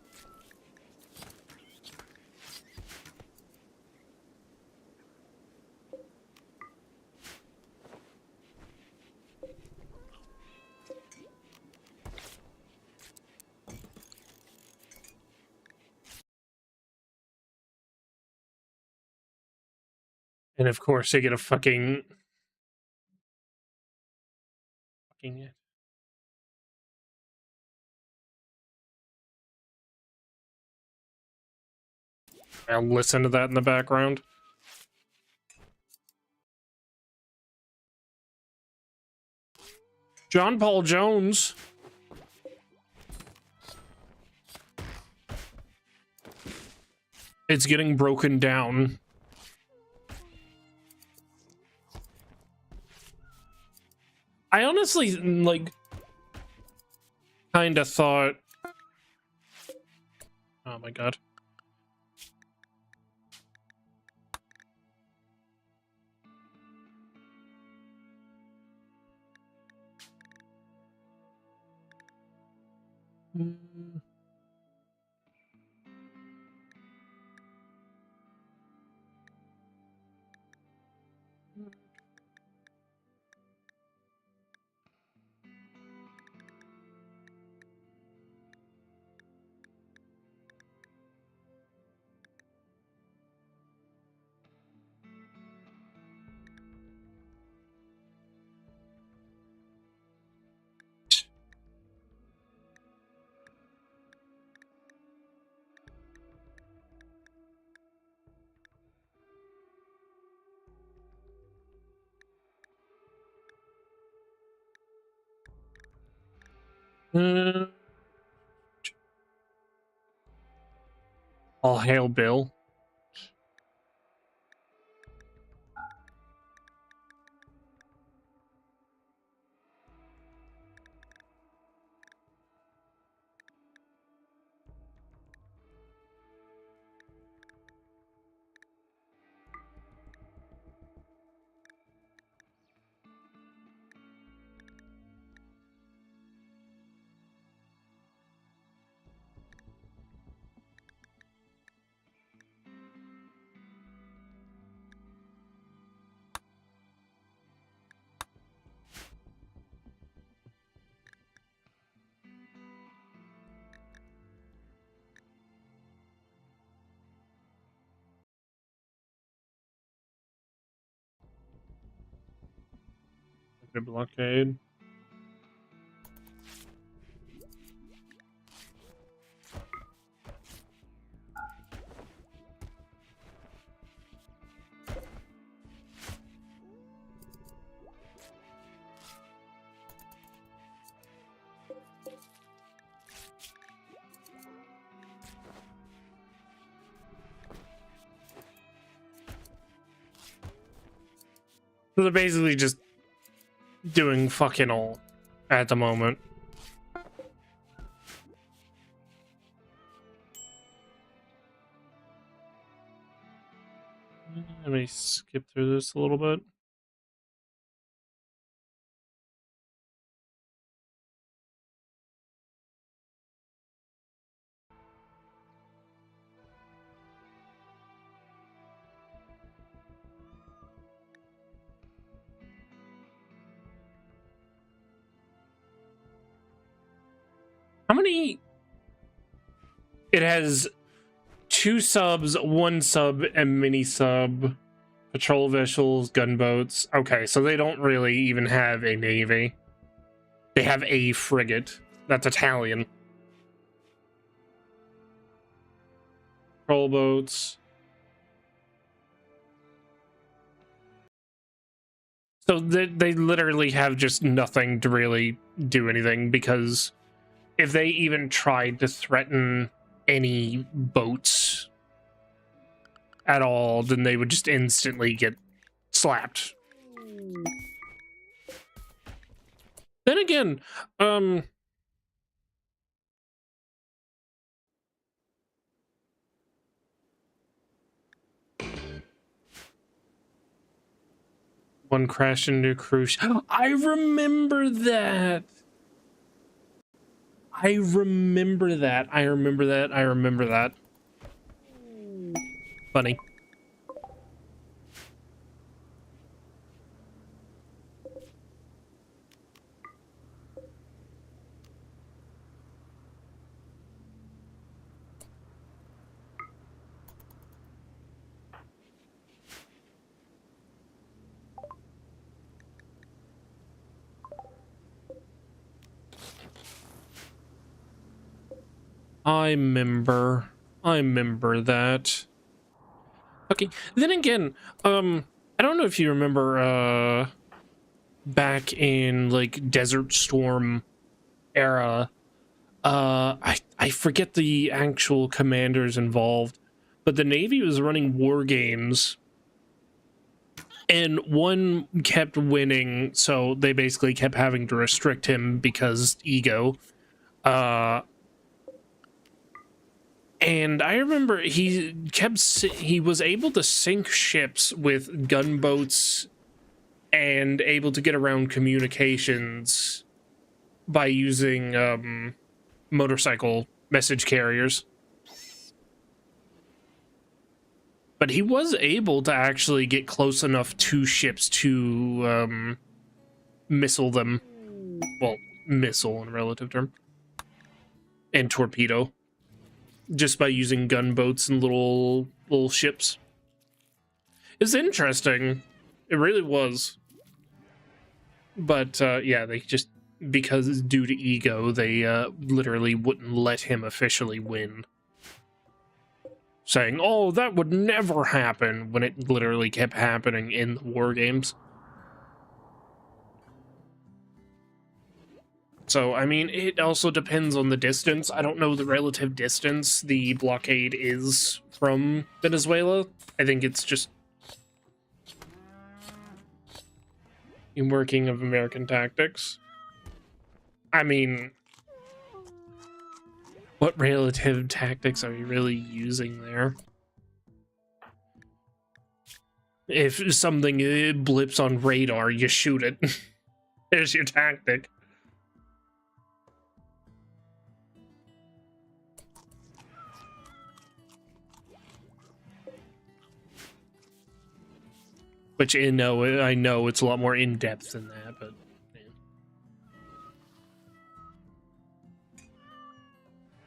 And of course, they get a fucking I'll listen to that in the background. John Paul Jones. It's getting broken down. I honestly, like, kind of thought... Oh my god. All hail Bill. The blockade. So they're basically just doing fucking all at the moment. Let me skip through this a little bit. How many? It has 2 subs, 1 sub, and mini sub. Patrol vessels, gunboats. Okay, so they don't really even have a navy. They have a frigate. That's Italian. Patrol boats. So they literally have just nothing to really do anything, because if they even tried to threaten any boats at all, then they would just instantly get slapped. Then again, one crashed into a cruise. I remember that. I remember that. I remember that. I remember that. Funny. I remember that. Okay, then again, I don't know if you remember, back in, like, Desert Storm era, I forget the actual commanders involved, but the Navy was running war games, and one kept winning, so they basically kept having to restrict him because ego. And I remember he was able to sink ships with gunboats and able to get around communications by using motorcycle message carriers. But he was able to actually get close enough to ships to missile them. Well, missile in a relative term. And torpedo. Just by using gunboats and little ships. It's interesting. It really was. But yeah, they just, because due to ego, they literally wouldn't let him officially win. Saying, oh, that would never happen, when it literally kept happening in the war games. So, I mean, it also depends on the distance. I don't know the relative distance the blockade is from Venezuela. I think it's just in working of American tactics. I mean, what relative tactics are you really using there? If something blips on radar, you shoot it. There's your tactic. Which, I know it's a lot more in-depth than that, but... Man.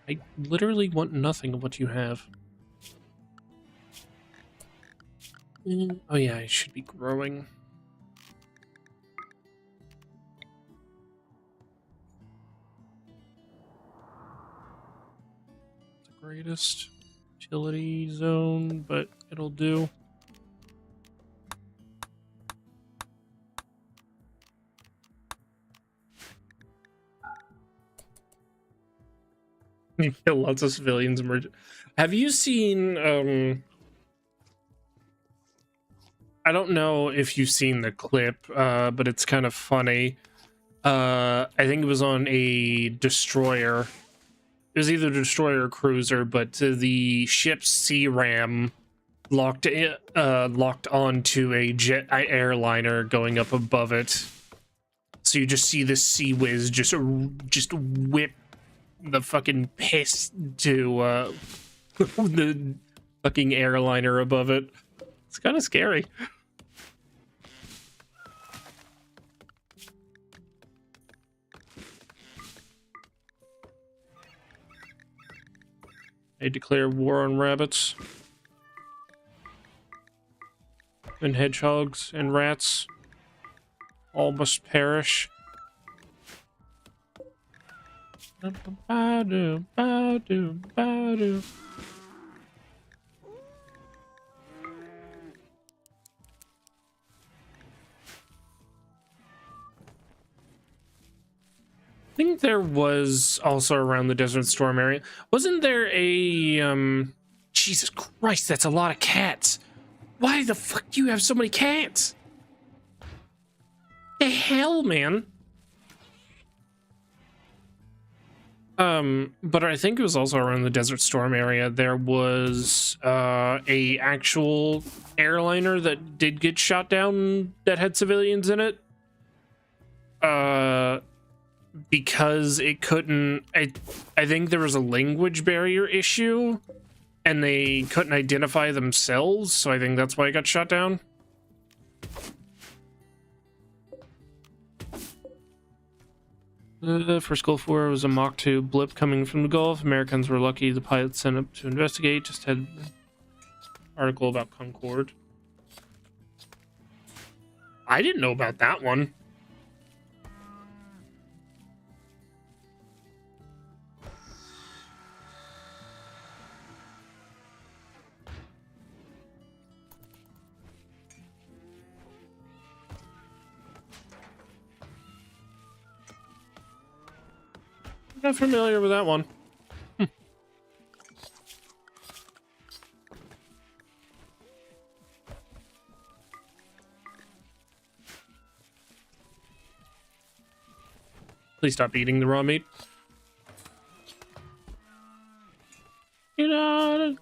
I literally want nothing of what you have. Oh yeah, I should be growing. The greatest utility zone, but it'll do. You kill lots of civilians emerge. Have you seen I don't know if you've seen the clip, but it's kind of funny. I think it was on a destroyer. It was either a destroyer or cruiser, but the ship's C-ram locked onto a jet airliner going up above it. So you just see this Sea Whiz just whip the fucking piss to the fucking airliner above it. It's kind of scary. I declare war on rabbits and hedgehogs and rats. All must perish. Ba-do, ba-do, ba-do. I think there was also around the Desert Storm area. Wasn't there a Jesus Christ, that's a lot of cats. Why the fuck do you have so many cats? The hell, man? But I think it was also around the Desert Storm area. There was a actual airliner that did get shot down that had civilians in it. Because it couldn't, I think there was a language barrier issue and they couldn't identify themselves, so I think that's why it got shot down. The first Gulf War was a Mach 2 blip coming from the Gulf. Americans were lucky the pilot sent up to investigate. Just had an article about Concorde. I didn't know about that one. Not familiar with that one. Please stop eating the raw meat. You know.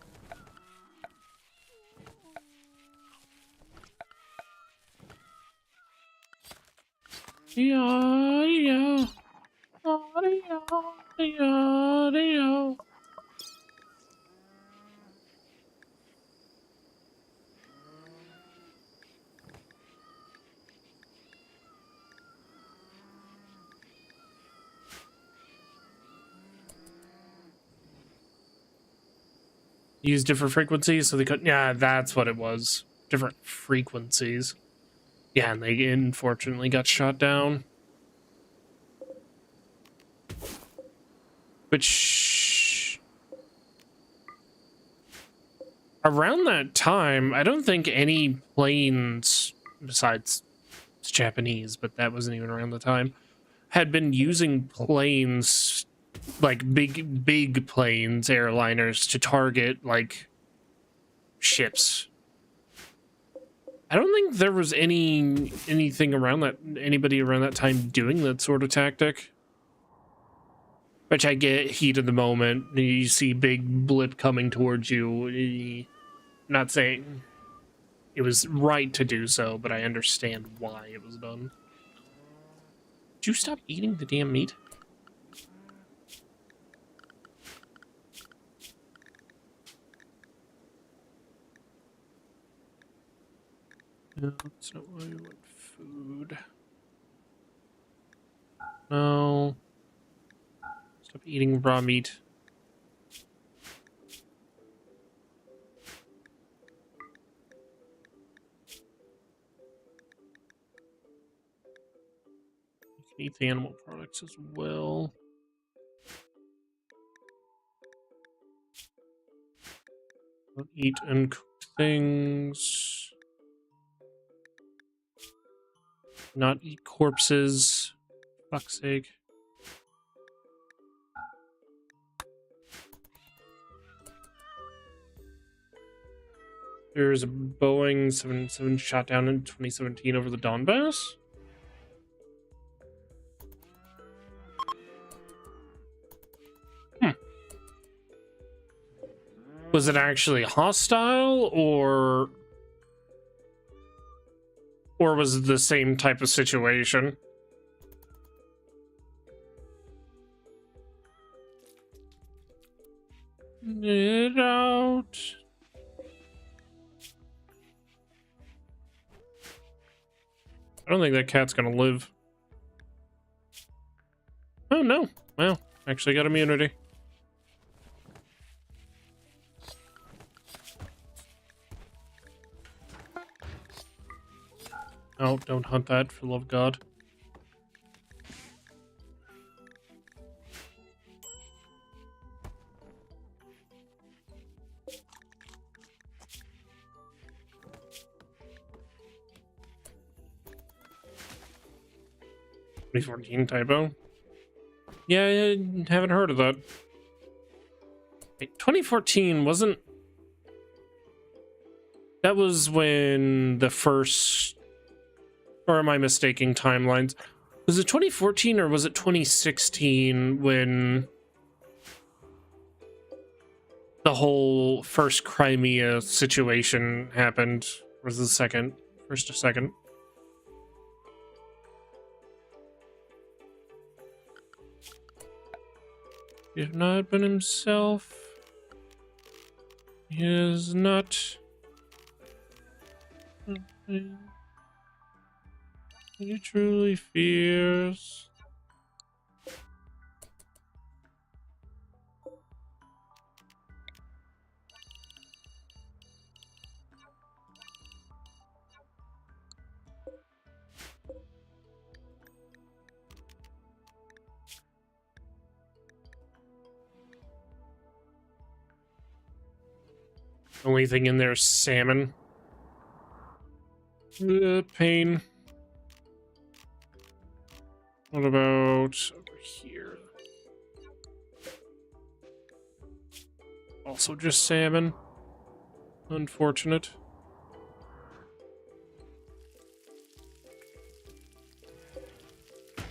Yeah. Use different frequencies so they could. Yeah, that's what it was. Different frequencies. Yeah, and they unfortunately got shot down. Which, around that time, I don't think any planes, besides it's Japanese, but that wasn't even around the time, had been using planes, like big planes, airliners, to target like ships. I don't think there was anything around that, anybody around that time doing that sort of tactic. Which I get, heat of the moment. You see big blip coming towards you. I'm not saying it was right to do so, but I understand why it was done. Did you stop eating the damn meat? No, that's not why we want food. No. Stop eating raw meat. You can eat the animal products as well. Don't eat uncooked things. Not eat corpses. Fuck's sake. There's a Boeing 777 shot down in 2017 over the Donbass. Was it actually hostile, or was it the same type of situation? Get out. I don't think that cat's gonna live. Oh no. Well, actually got immunity. Oh, don't hunt that, for the love of God. '14 typo. Yeah, I haven't heard of that. Wait, 2014 wasn't... That was when the first... Or am I mistaking timelines? Was it 2014 or was it 2016 when the whole first Crimea situation happened? Or was it the second? First or second? He has not been himself. He is not... He truly fears. Only thing in there is salmon. Pain. What about over here? Also just salmon. Unfortunate. I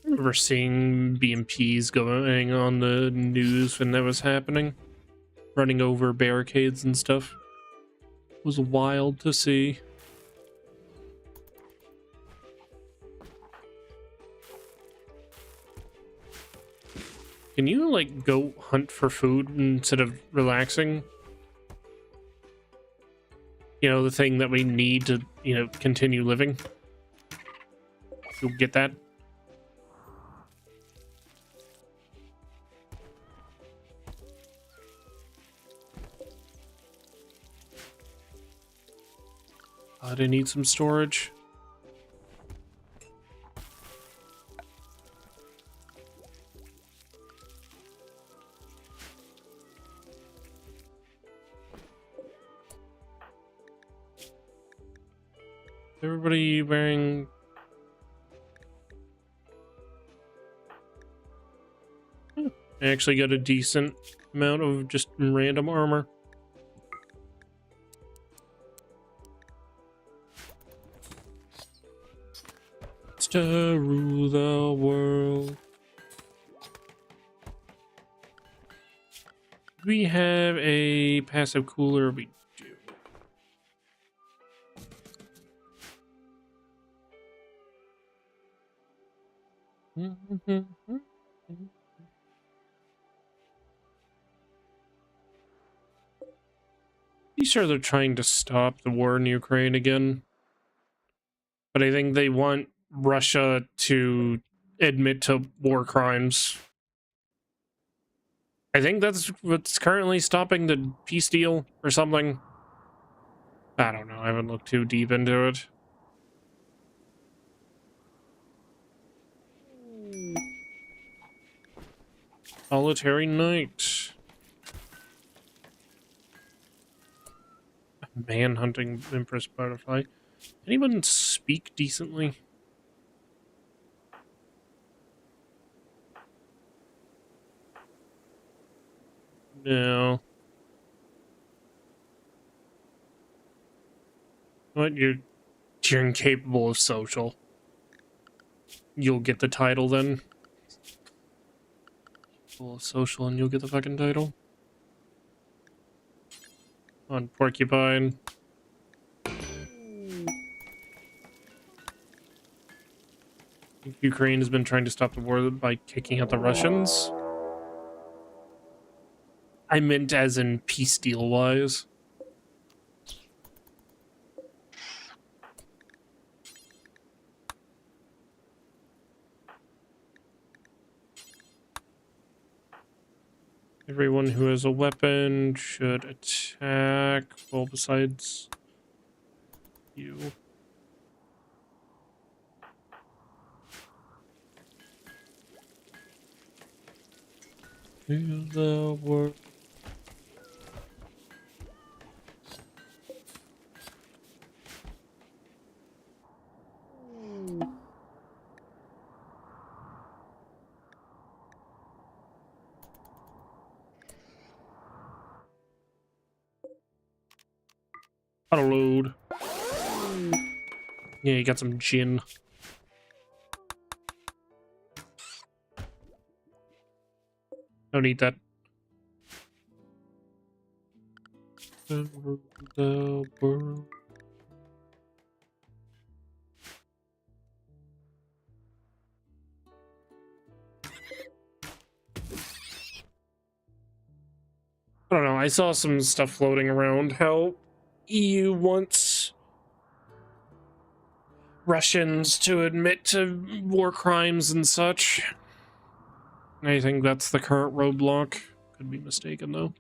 remember seeing BMPs going on the news when that was happening. Running over barricades and stuff. It was wild to see. Can you, like, go hunt for food instead of relaxing? You know, the thing that we need to, you know, continue living. You'll get that. I need some storage. Everybody wearing... I actually got a decent amount of just random armor. It's to rule the world. We have a passive cooler. We do. Pretty sure they're trying to stop the war in Ukraine again. But I think they want Russia to admit to war crimes. I think that's what's currently stopping the peace deal or something. I don't know. I haven't looked too deep into it. Solitary night. Man hunting Empress Butterfly. Anyone speak decently? No. What? You're incapable of social. You'll get the title then. Capable of social and you'll get the fucking title. On Porcupine. Ukraine has been trying to stop the war by kicking out the Russians. I meant as in peace deal wise. Everyone who has a weapon should attack. Well, besides you. To the world. Auto load. Yeah, you got some gin. Don't eat that. The world. I don't know. I saw some stuff floating around how EU wants Russians to admit to war crimes and such. I think that's the current roadblock. Could be mistaken though.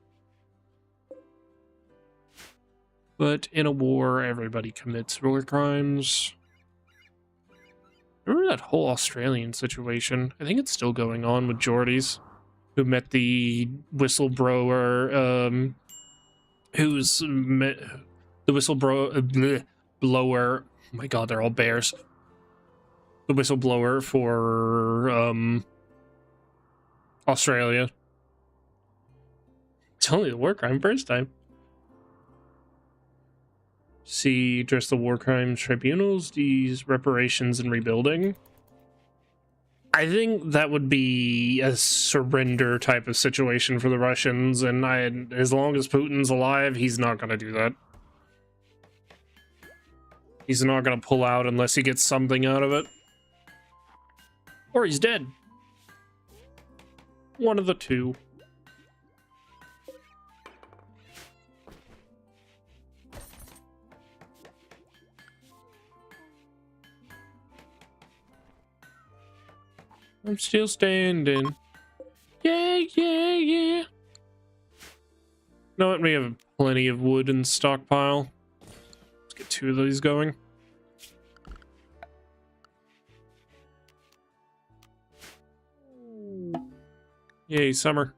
But in a war, everybody commits war crimes. Remember that whole Australian situation? I think it's still going on with Geordies who met the whistleblower, who's met the whistleblower, blower. Oh my god, they're all bears. The whistleblower for, Australia. It's only the war crime first time. See, address the war crimes tribunals, these reparations and rebuilding. I think that would be a surrender type of situation for the Russians, and as long as Putin's alive, he's not going to do that. He's not going to pull out unless he gets something out of it. Or he's dead. One of the two. I'm still standing. Yeah, yeah, yeah. You know what? We have plenty of wood in stockpile. Let's get 2 of these going. Yay, summer.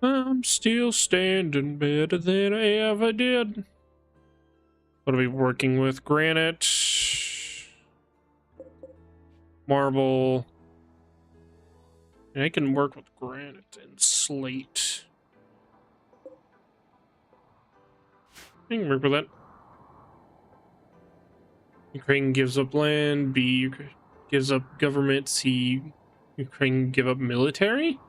I'm still standing better than I ever did. What are we working with? Granite, marble. And I can work with granite and slate. I can work with that. Ukraine gives up land. B gives up government. C Ukraine give up military.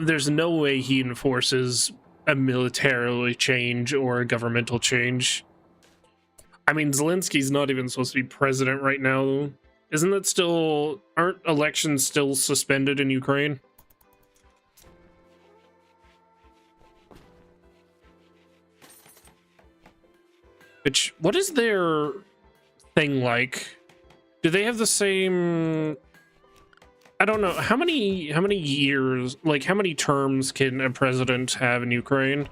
There's no way he enforces a militarily change or a governmental change. I mean, Zelensky's not even supposed to be president right now. Isn't that still... Aren't elections still suspended in Ukraine? Which, what is their thing like? Do they have the same... I don't know. How many years, like, how many terms can a president have in Ukraine?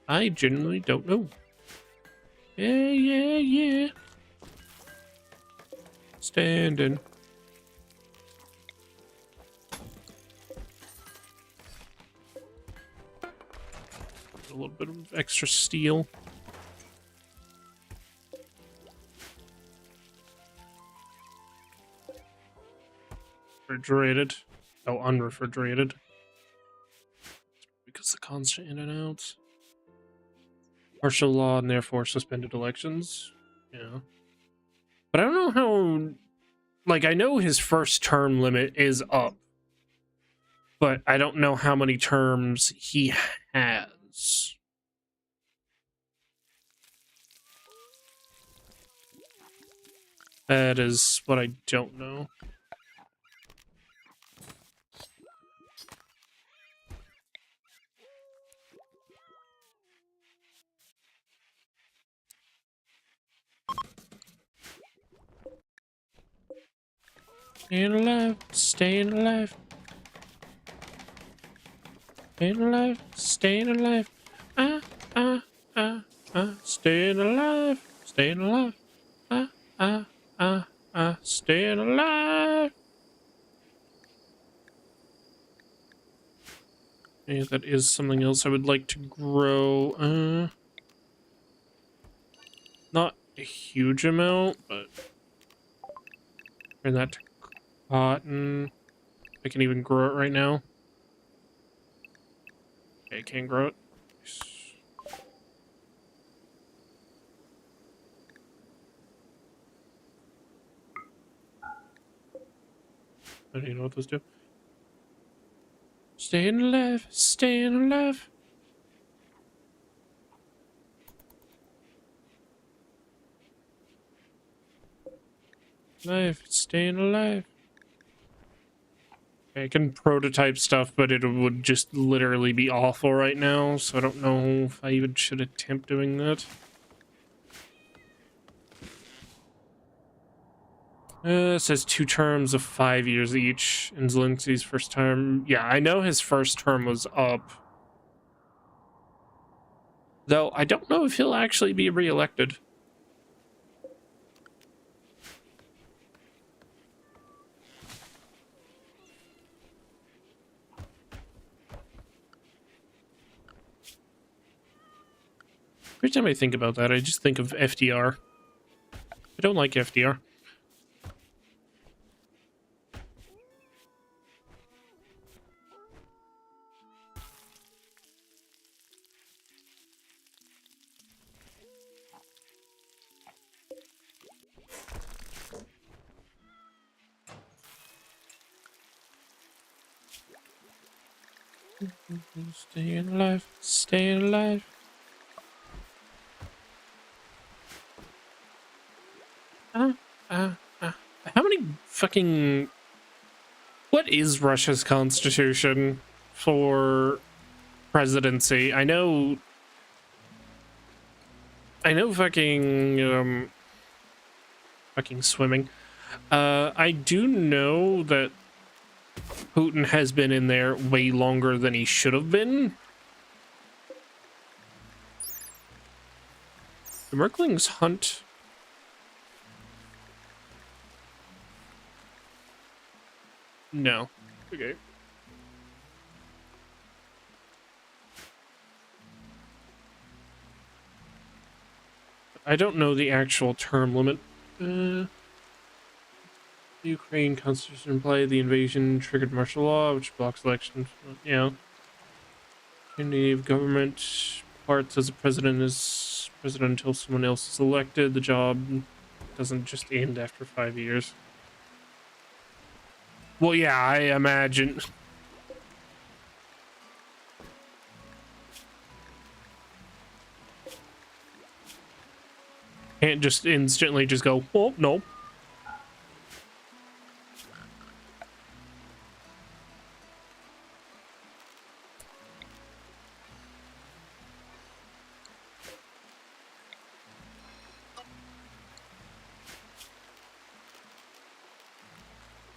I genuinely don't know. Yeah, yeah, yeah. Standing. A little bit of extra steel. Refrigerated. Oh, unrefrigerated. Because the constant in and out. Martial law and therefore suspended elections. Yeah. But I don't know how... Like, I know his first term limit is up. But I don't know how many terms he has. That is what I don't know. Staying alive, staying alive. Staying alive, staying alive. Staying alive, staying alive. Staying alive. Yeah, that is something else I would like to grow. Not a huge amount, but turn that to cotton. I can even grow it right now. Okay, I can't grow it. I don't even know what those do. Staying alive, staying alive. Alive, staying alive. I can prototype stuff, but it would just literally be awful right now, so I don't know if I even should attempt doing that. It says 2 terms of 5 years each in Zelensky's first term. Yeah, I know his first term was up. Though, I don't know if he'll actually be re-elected. Every time I think about that, I just think of FDR. I don't like FDR. Staying alive, staying alive. Uh, how many fucking... What is Russia's constitution for presidency? I know fucking swimming. I do know that Putin has been in there way longer than he should have been. The Merklings hunt. No. Okay. I don't know the actual term limit. The Ukraine constitution implied the invasion triggered martial law, which blocks elections. Yeah. Unity of government parts as a president is president until someone else is elected. The job doesn't just end after 5 years. Well, yeah, I imagine. Can't just instantly just go, oh, no.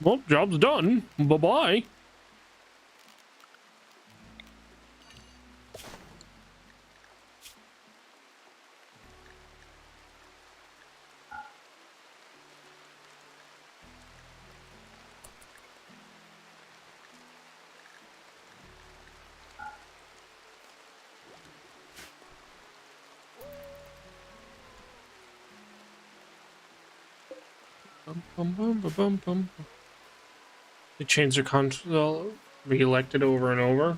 Well, job's done. Bye-bye. Bum, bum, bum, bum, bum, bum. They changed their control, re-elected over and over.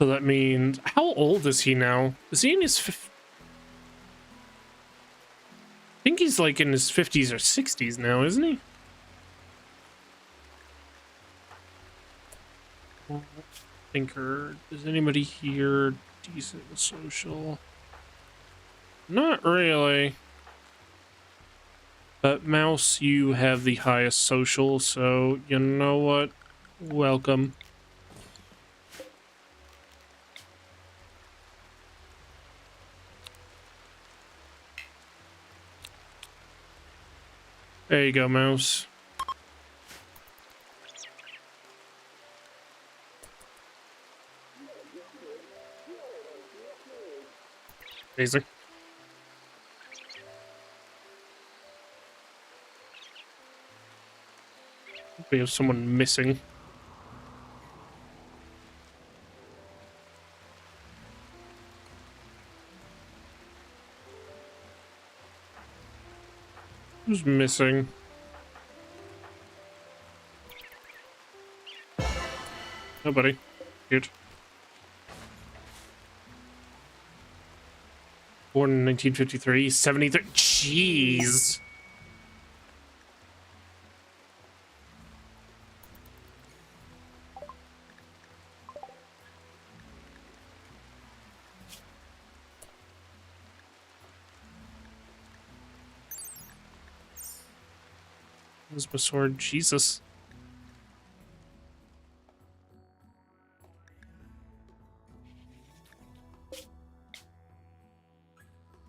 So that means, how old is he now? Is he in his I think he's like in his 50s or 60s now, isn't he? Thinker. Is anybody here decent social? Not really. But Mouse, you have the highest social, so you know what? Welcome. There you go, Mouse. Amazing. We have someone missing. Who's missing? Nobody. Good. Born in 1953, 73. Jeez. Where's my sword? Jesus.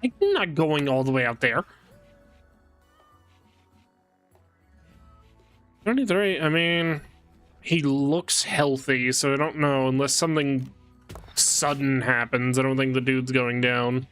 I'm not going all the way out there. 23, I mean, he looks healthy, so I don't know. Unless something sudden happens, I don't think the dude's going down.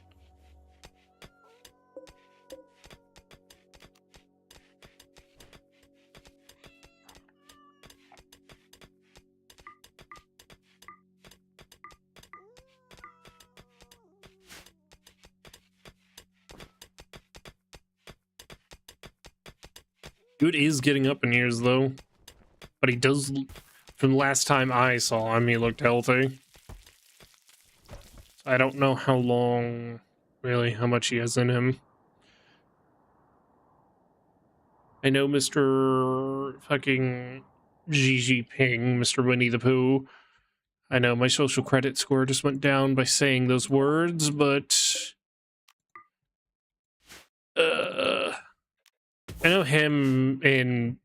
Dude is getting up in years, though. But he does, from the last time I saw him, he looked healthy. I don't know how long, really, how much he has in him. I know Mr. fucking Xi Jinping, Mr. Winnie the Pooh. I know my social credit score just went down by saying those words, but... I know him and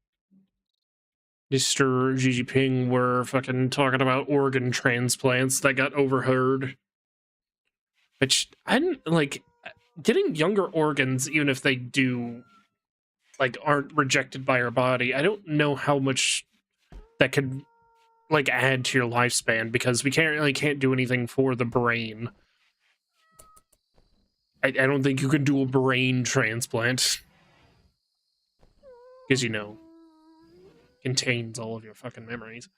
Mr. Xi Jinping were fucking talking about organ transplants that got overheard. Which, I didn't, like, getting younger organs, even if they do, like, aren't rejected by our body, I don't know how much that could, like, add to your lifespan, because we can't do anything for the brain. I don't think you can do a brain transplant. Because, you know, contains all of your fucking memories.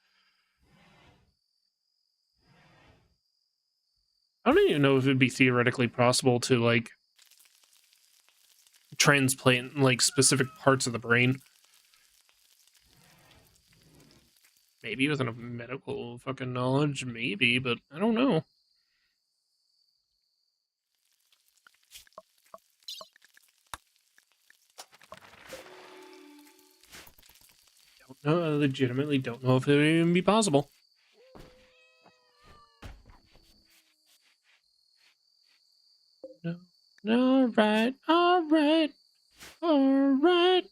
I don't even know if it'd be theoretically possible to, like, transplant, like, specific parts of the brain. Maybe with enough medical fucking knowledge, maybe, but I don't know. I legitimately don't know if it would even be possible. No. Alright, alright, alright.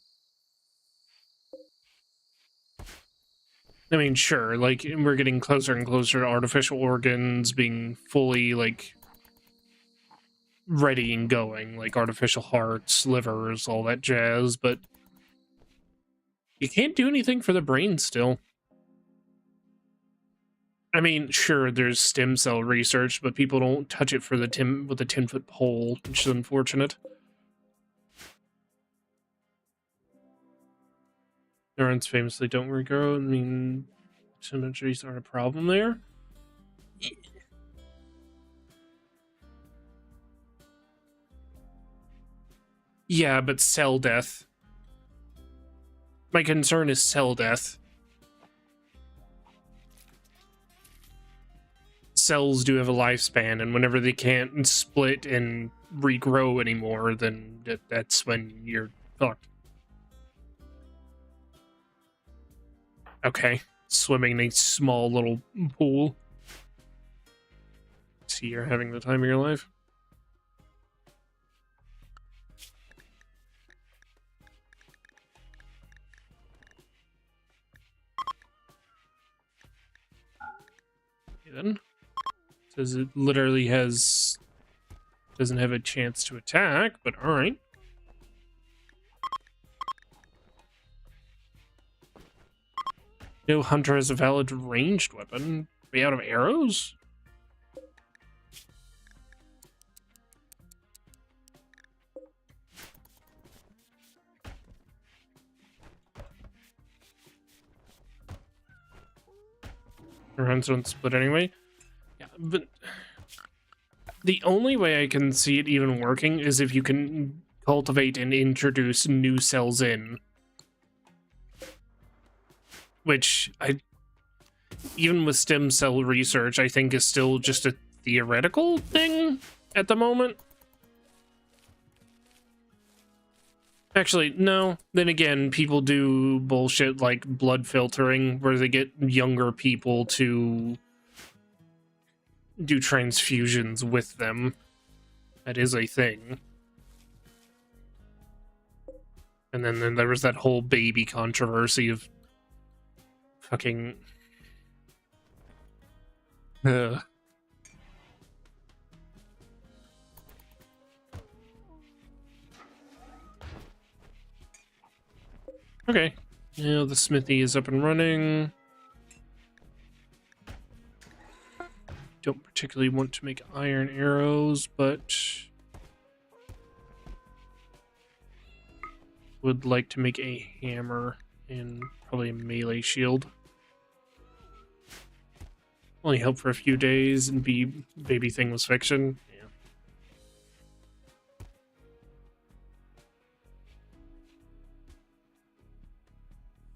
I mean, sure, like, we're getting closer and closer to artificial organs being fully, like, ready and going, like artificial hearts, livers, all that jazz, but you can't do anything for the brain still. I mean, sure, there's stem cell research, but people don't touch it for the with a 10-foot pole, which is unfortunate. Neurons famously don't regrow. I mean, symmetries aren't a problem there. Yeah, but cell death. My concern is cell death. Cells do have a lifespan, and whenever they can't split and regrow anymore, then that's when you're fucked. Okay, swimming in a small little pool. See, you're having the time of your life. Okay, then. Says it literally doesn't have a chance to attack, but alright. No hunter has a valid ranged weapon. Are we out of arrows? Rounds don't split anyway. Yeah, but the only way I can see it even working is if you can cultivate and introduce new cells in. Which, even with stem cell research, I think is still just a theoretical thing at the moment. Actually, no. Then again, people do bullshit like blood filtering, where they get younger people to do transfusions with them. That is a thing. And then there was that whole baby controversy of fucking... Okay. Now the smithy is up and running. Don't particularly want to make iron arrows, but would like to make a hammer and probably a melee shield. Only help for a few days and baby thing was fiction. Yeah.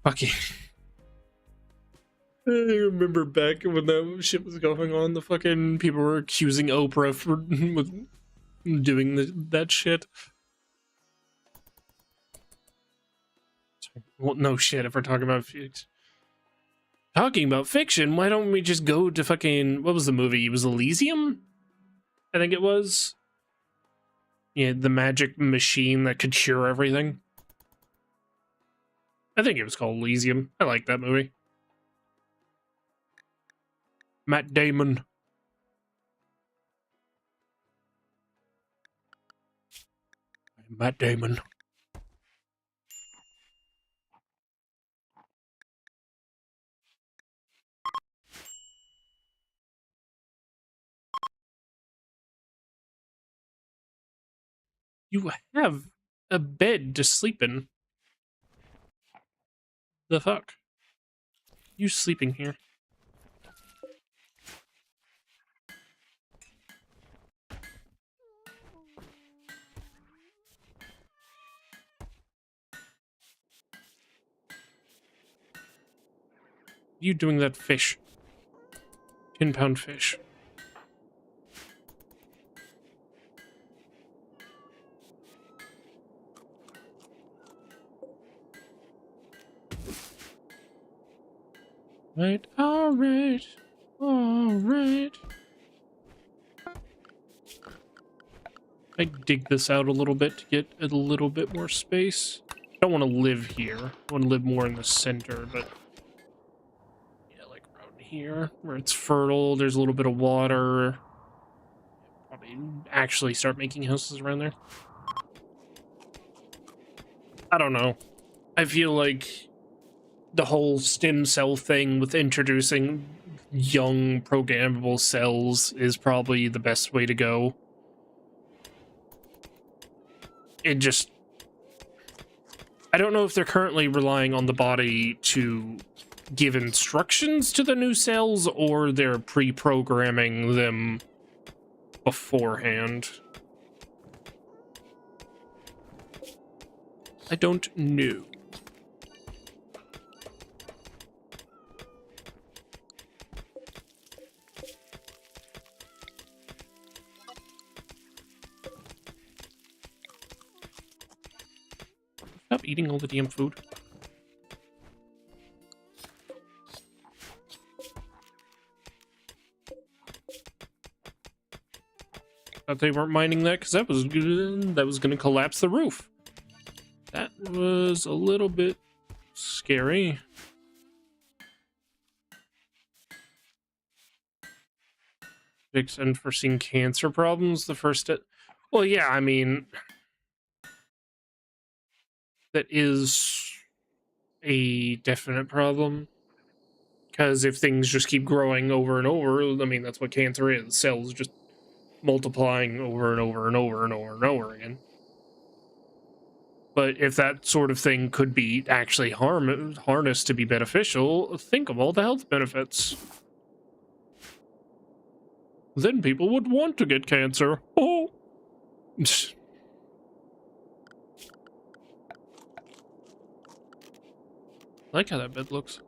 fucking. I remember back when that shit was going on, the fucking people were accusing Oprah for doing that shit. Well, no shit, if we're talking about fiction, why don't we just go to fucking, what was the movie? It was Elysium? I think it was. Yeah, the magic machine that could cure everything. I think it was called Elysium. I like that movie. Matt Damon. Matt Damon. You have a bed to sleep in. The fuck? You sleeping here? You doing that fish? 10-pound fish. Right, alright, alright. I dig this out a little bit to get a little bit more space. I don't want to live here. I want to live more in the center, but yeah, like around here where it's fertile, there's a little bit of water. Probably actually start making houses around there. I don't know. I feel like the whole stem cell thing with introducing young programmable cells is probably the best way to go. It just, I don't know if they're currently relying on the body to give instructions to the new cells or they're pre-programming them beforehand. I don't know. Stop eating all the damn food. Thought they weren't mining that because that was going to collapse the roof. That was a little bit scary. Fix unforeseen cancer problems. The first, well, yeah, I mean, that is a definite problem. Because if things just keep growing over and over, I mean, that's what cancer is. Cells just multiplying over and over and over and over and over again. But if that sort of thing could be actually harnessed to be beneficial, think of all the health benefits. Then people would want to get cancer. Oh! Like how that bed looks.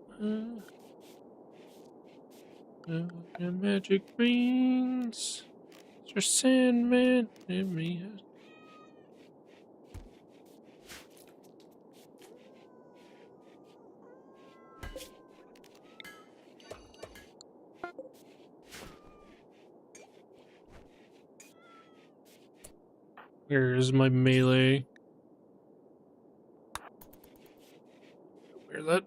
Magic rings. Mr. Sandman in me. Where's my melee? Where's that?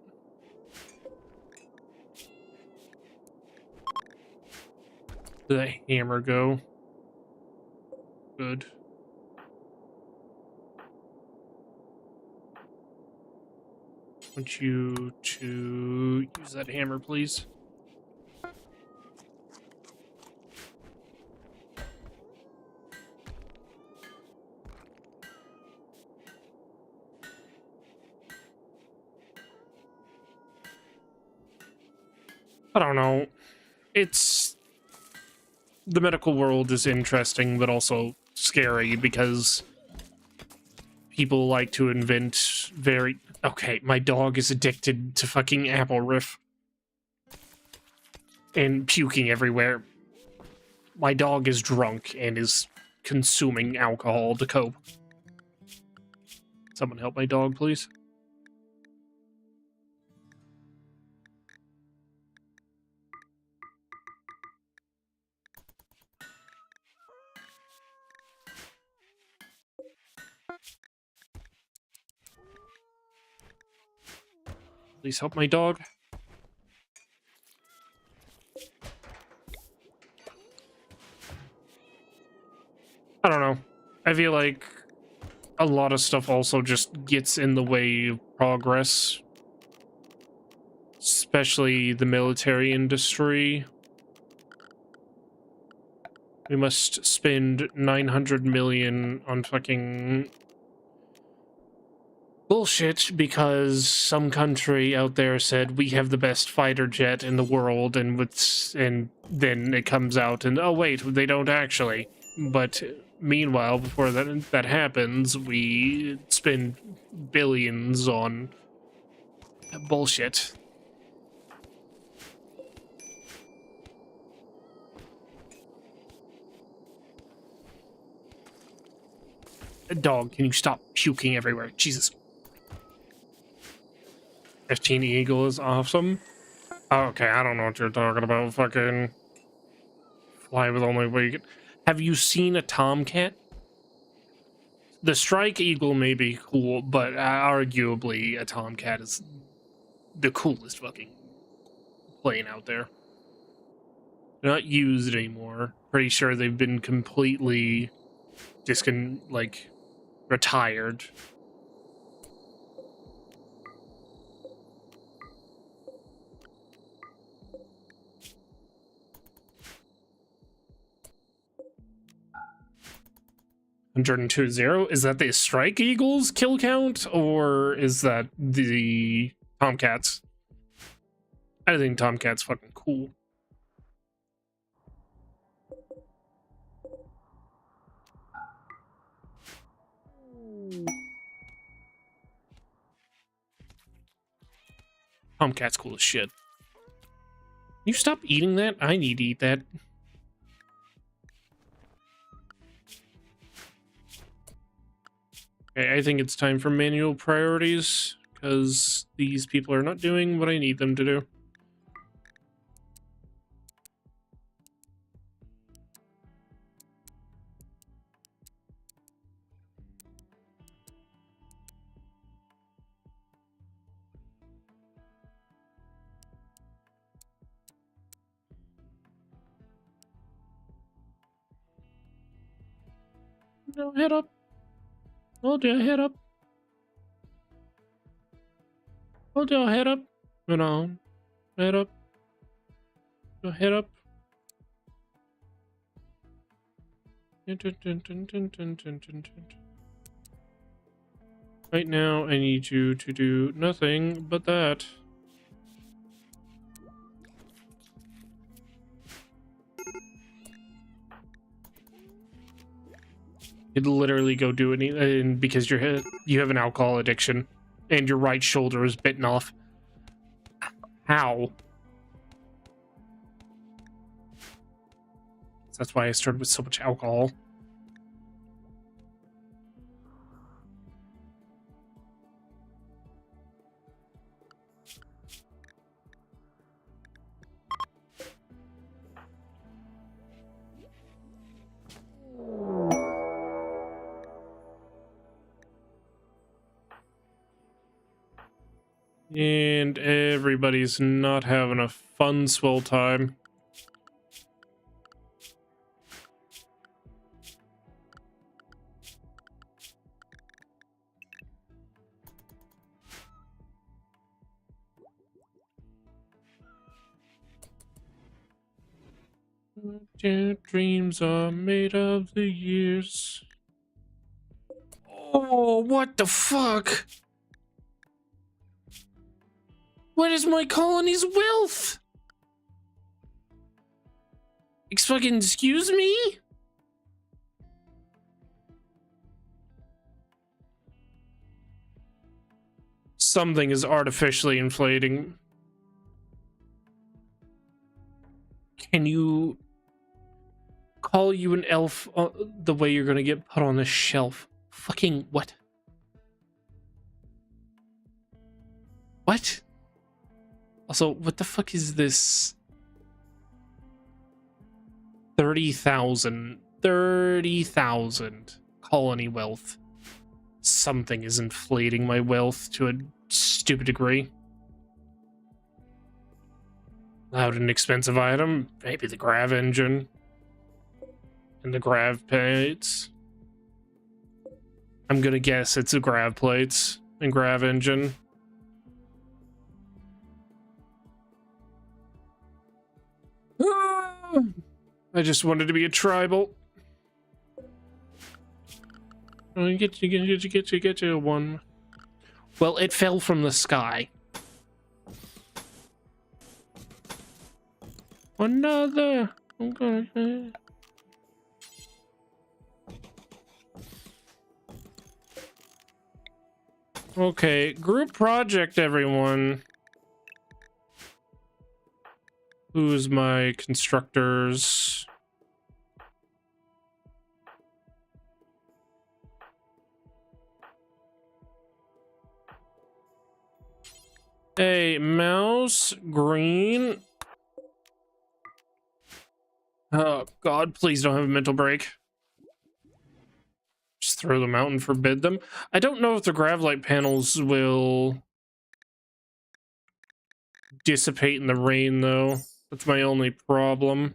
Did that hammer go? Good. I want you to use that hammer, please. I don't know. It's... The medical world is interesting, but also scary because people like to invent very... Okay, my dog is addicted to fucking Apple Riff. And puking everywhere. My dog is drunk and is consuming alcohol to cope. Someone help my dog, please. Please help my dog. I don't know. I feel like a lot of stuff also just gets in the way of progress. Especially the military industry. We must spend 900 million on fucking bullshit because some country out there said we have the best fighter jet in the world, and then it comes out and oh wait, they don't actually. But meanwhile, before that happens, we spend billions on bullshit. Dog, can you stop puking everywhere? Jesus. 15 Eagle is awesome. Oh, okay, I don't know what you're talking about. Fucking fly with only way you can. Have you seen a tomcat? The Strike Eagle may be cool, but arguably a tomcat is the coolest fucking plane out there. They're not used anymore. Pretty sure they've been completely retired. $102,000? Is that the Strike Eagles kill count, or is that the Tomcats? I think Tomcat's fucking cool. Tomcat's cool as shit. You stop eating that? I need to eat that. Okay, I think it's time for manual priorities, because these people are not doing what I need them to do. No, head up. Hold your head up. Hold your head up. Go on. Head up. Your head up. Right now, I need you to do nothing but that. You'd literally go do it because you have an alcohol addiction and your right shoulder is bitten off. How? That's why I started with so much alcohol. And everybody's not having a fun, swell time. Your dreams are made of the years. Oh, what the fuck? What is my colony's wealth? Excuse me? Something is artificially inflating. Can you call you an elf the way you're gonna get put on a shelf? Fucking what? What? Also, what the fuck is this? 30,000. 30,000 colony wealth. Something is inflating my wealth to a stupid degree. Loud and expensive item. Maybe the grav engine. And the grav plates. I'm gonna guess it's the grav plates and grav engine. I just wanted to be a tribal. Get you one. Well, it fell from the sky. Another. Okay. Okay, group project, everyone. Who's my constructors? A mouse, green. Oh God, please don't have a mental break. Just throw them out and forbid them. I don't know if the gravlight panels will dissipate in the rain, though. That's my only problem.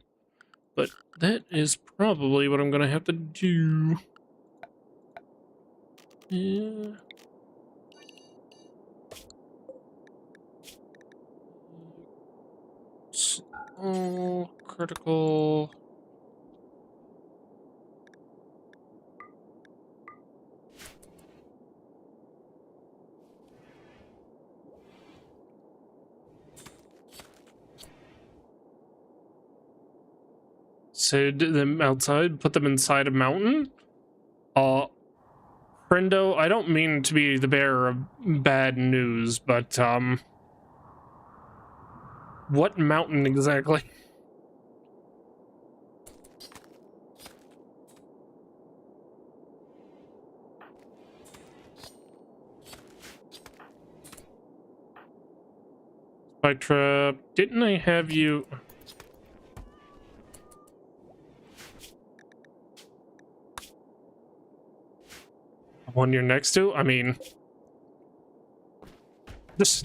But that is probably what I'm gonna have to do. Yeah. Oh, critical. Send them outside, put them inside a mountain? Friendo, I don't mean to be the bearer of bad news, but, what mountain exactly? Spike trap, didn't I have you... One you're next to? I mean... This...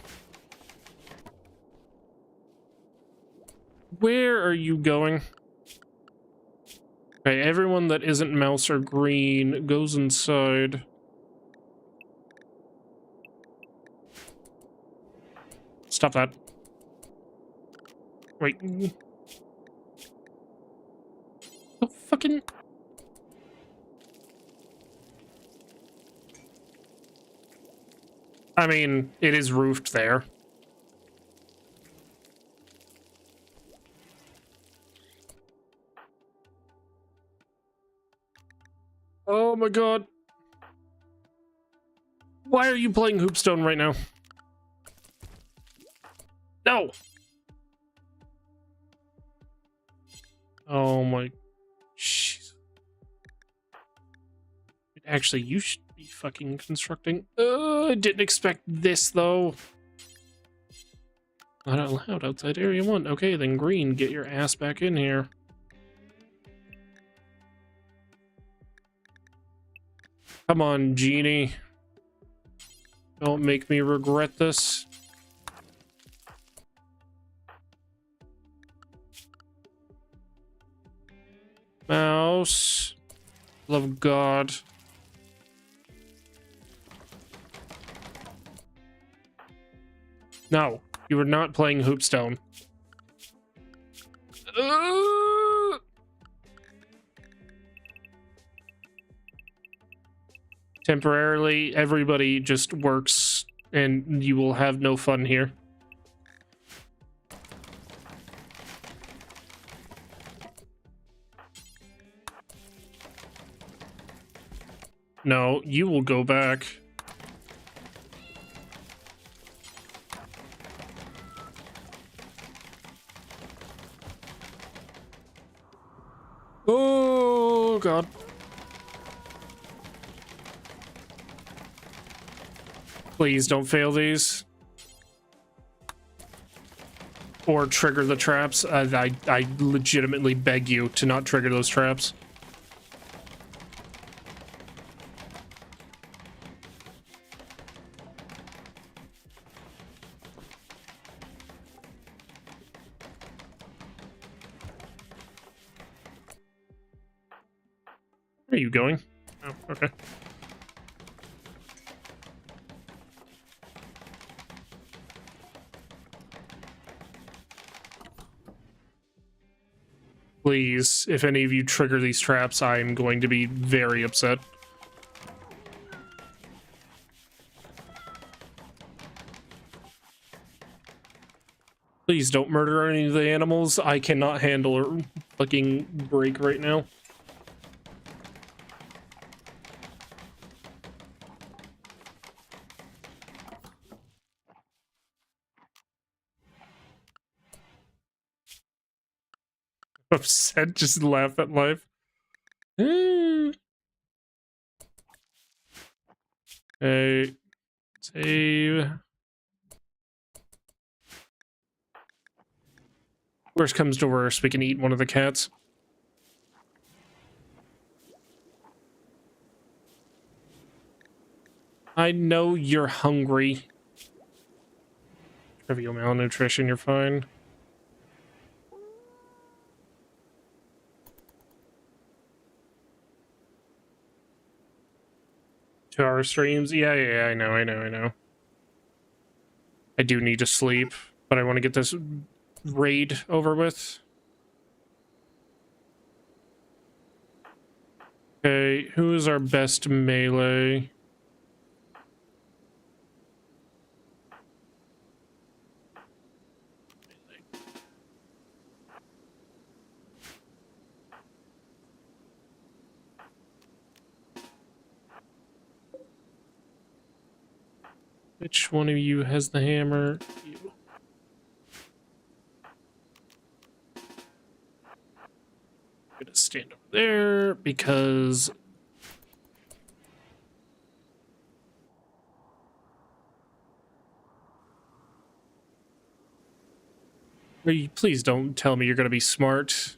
Where are you going? Okay, everyone that isn't mouse or green goes inside. Stop that. Wait. Oh, fucking... I mean, it is roofed there. Oh my God. Why are you playing Hoopstone right now? No! Oh my... Jeez. Actually, you should be fucking constructing. I didn't expect this, though. Not allowed outside area 1. Okay, then green, get your ass back in here. Come on, Genie. Don't make me regret this. Mouse. Love of God. No, you were not playing Hoopstone. Temporarily, everybody just works and you will have no fun here. No, you will go back. god. Please don't fail these. Or trigger the traps. I legitimately beg you to not trigger those traps. Where are you going? Oh, okay. Please, if any of you trigger these traps, I'm going to be very upset. Please don't murder any of the animals. I cannot handle a fucking break right now. Upset, just laugh at life. Hey, save. Worst comes to worst, we can eat one of the cats. I know you're hungry. Trivial malnutrition, you're fine. Two-hour streams? Yeah, I know. I do need to sleep, but I want to get this raid over with. Okay, who is our best melee? Which one of you has the hammer? You. I'm gonna stand over there because please don't tell me you're gonna be smart.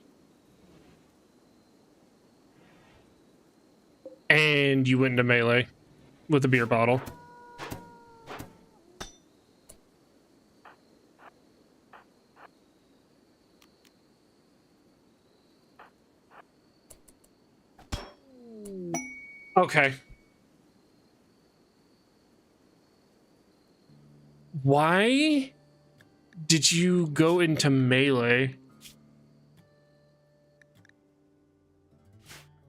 And you went into melee with a beer bottle. Okay. Why did you go into melee?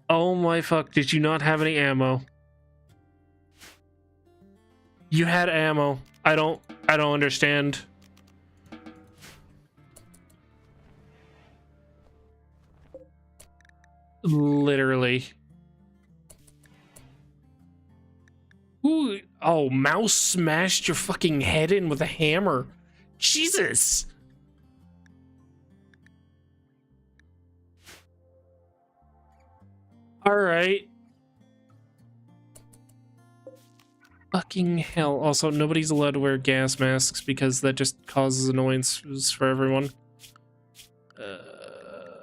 Oh my fuck, did you not have any ammo? You had ammo. I don't understand. Literally. Ooh, oh, mouse smashed your fucking head in with a hammer. Jesus. All right. Fucking hell. Also, nobody's allowed to wear gas masks because that just causes annoyances for everyone.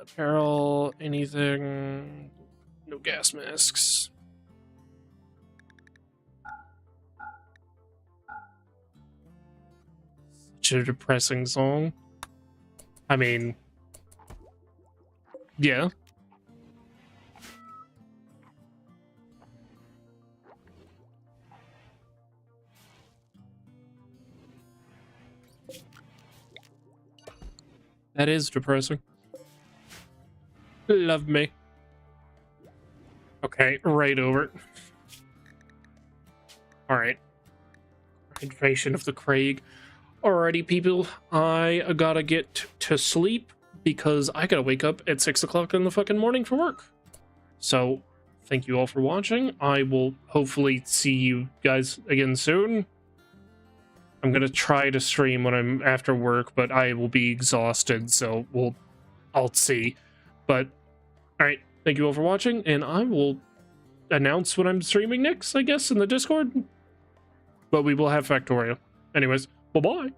Apparel, anything. No gas masks. Such a depressing song. I mean, yeah. That is depressing. Love me. Okay, right over. Alright. Invasion of the Craig. Alrighty, people. I gotta get to sleep because I gotta wake up at 6 o'clock in the fucking morning for work. So, thank you all for watching. I will hopefully see you guys again soon. I'm gonna try to stream when I'm after work, but I will be exhausted, so I'll see. But, alright. Thank you all for watching, and I will announce when I'm streaming next, I guess, in the Discord. But we will have Factorio. Anyways, bye-bye.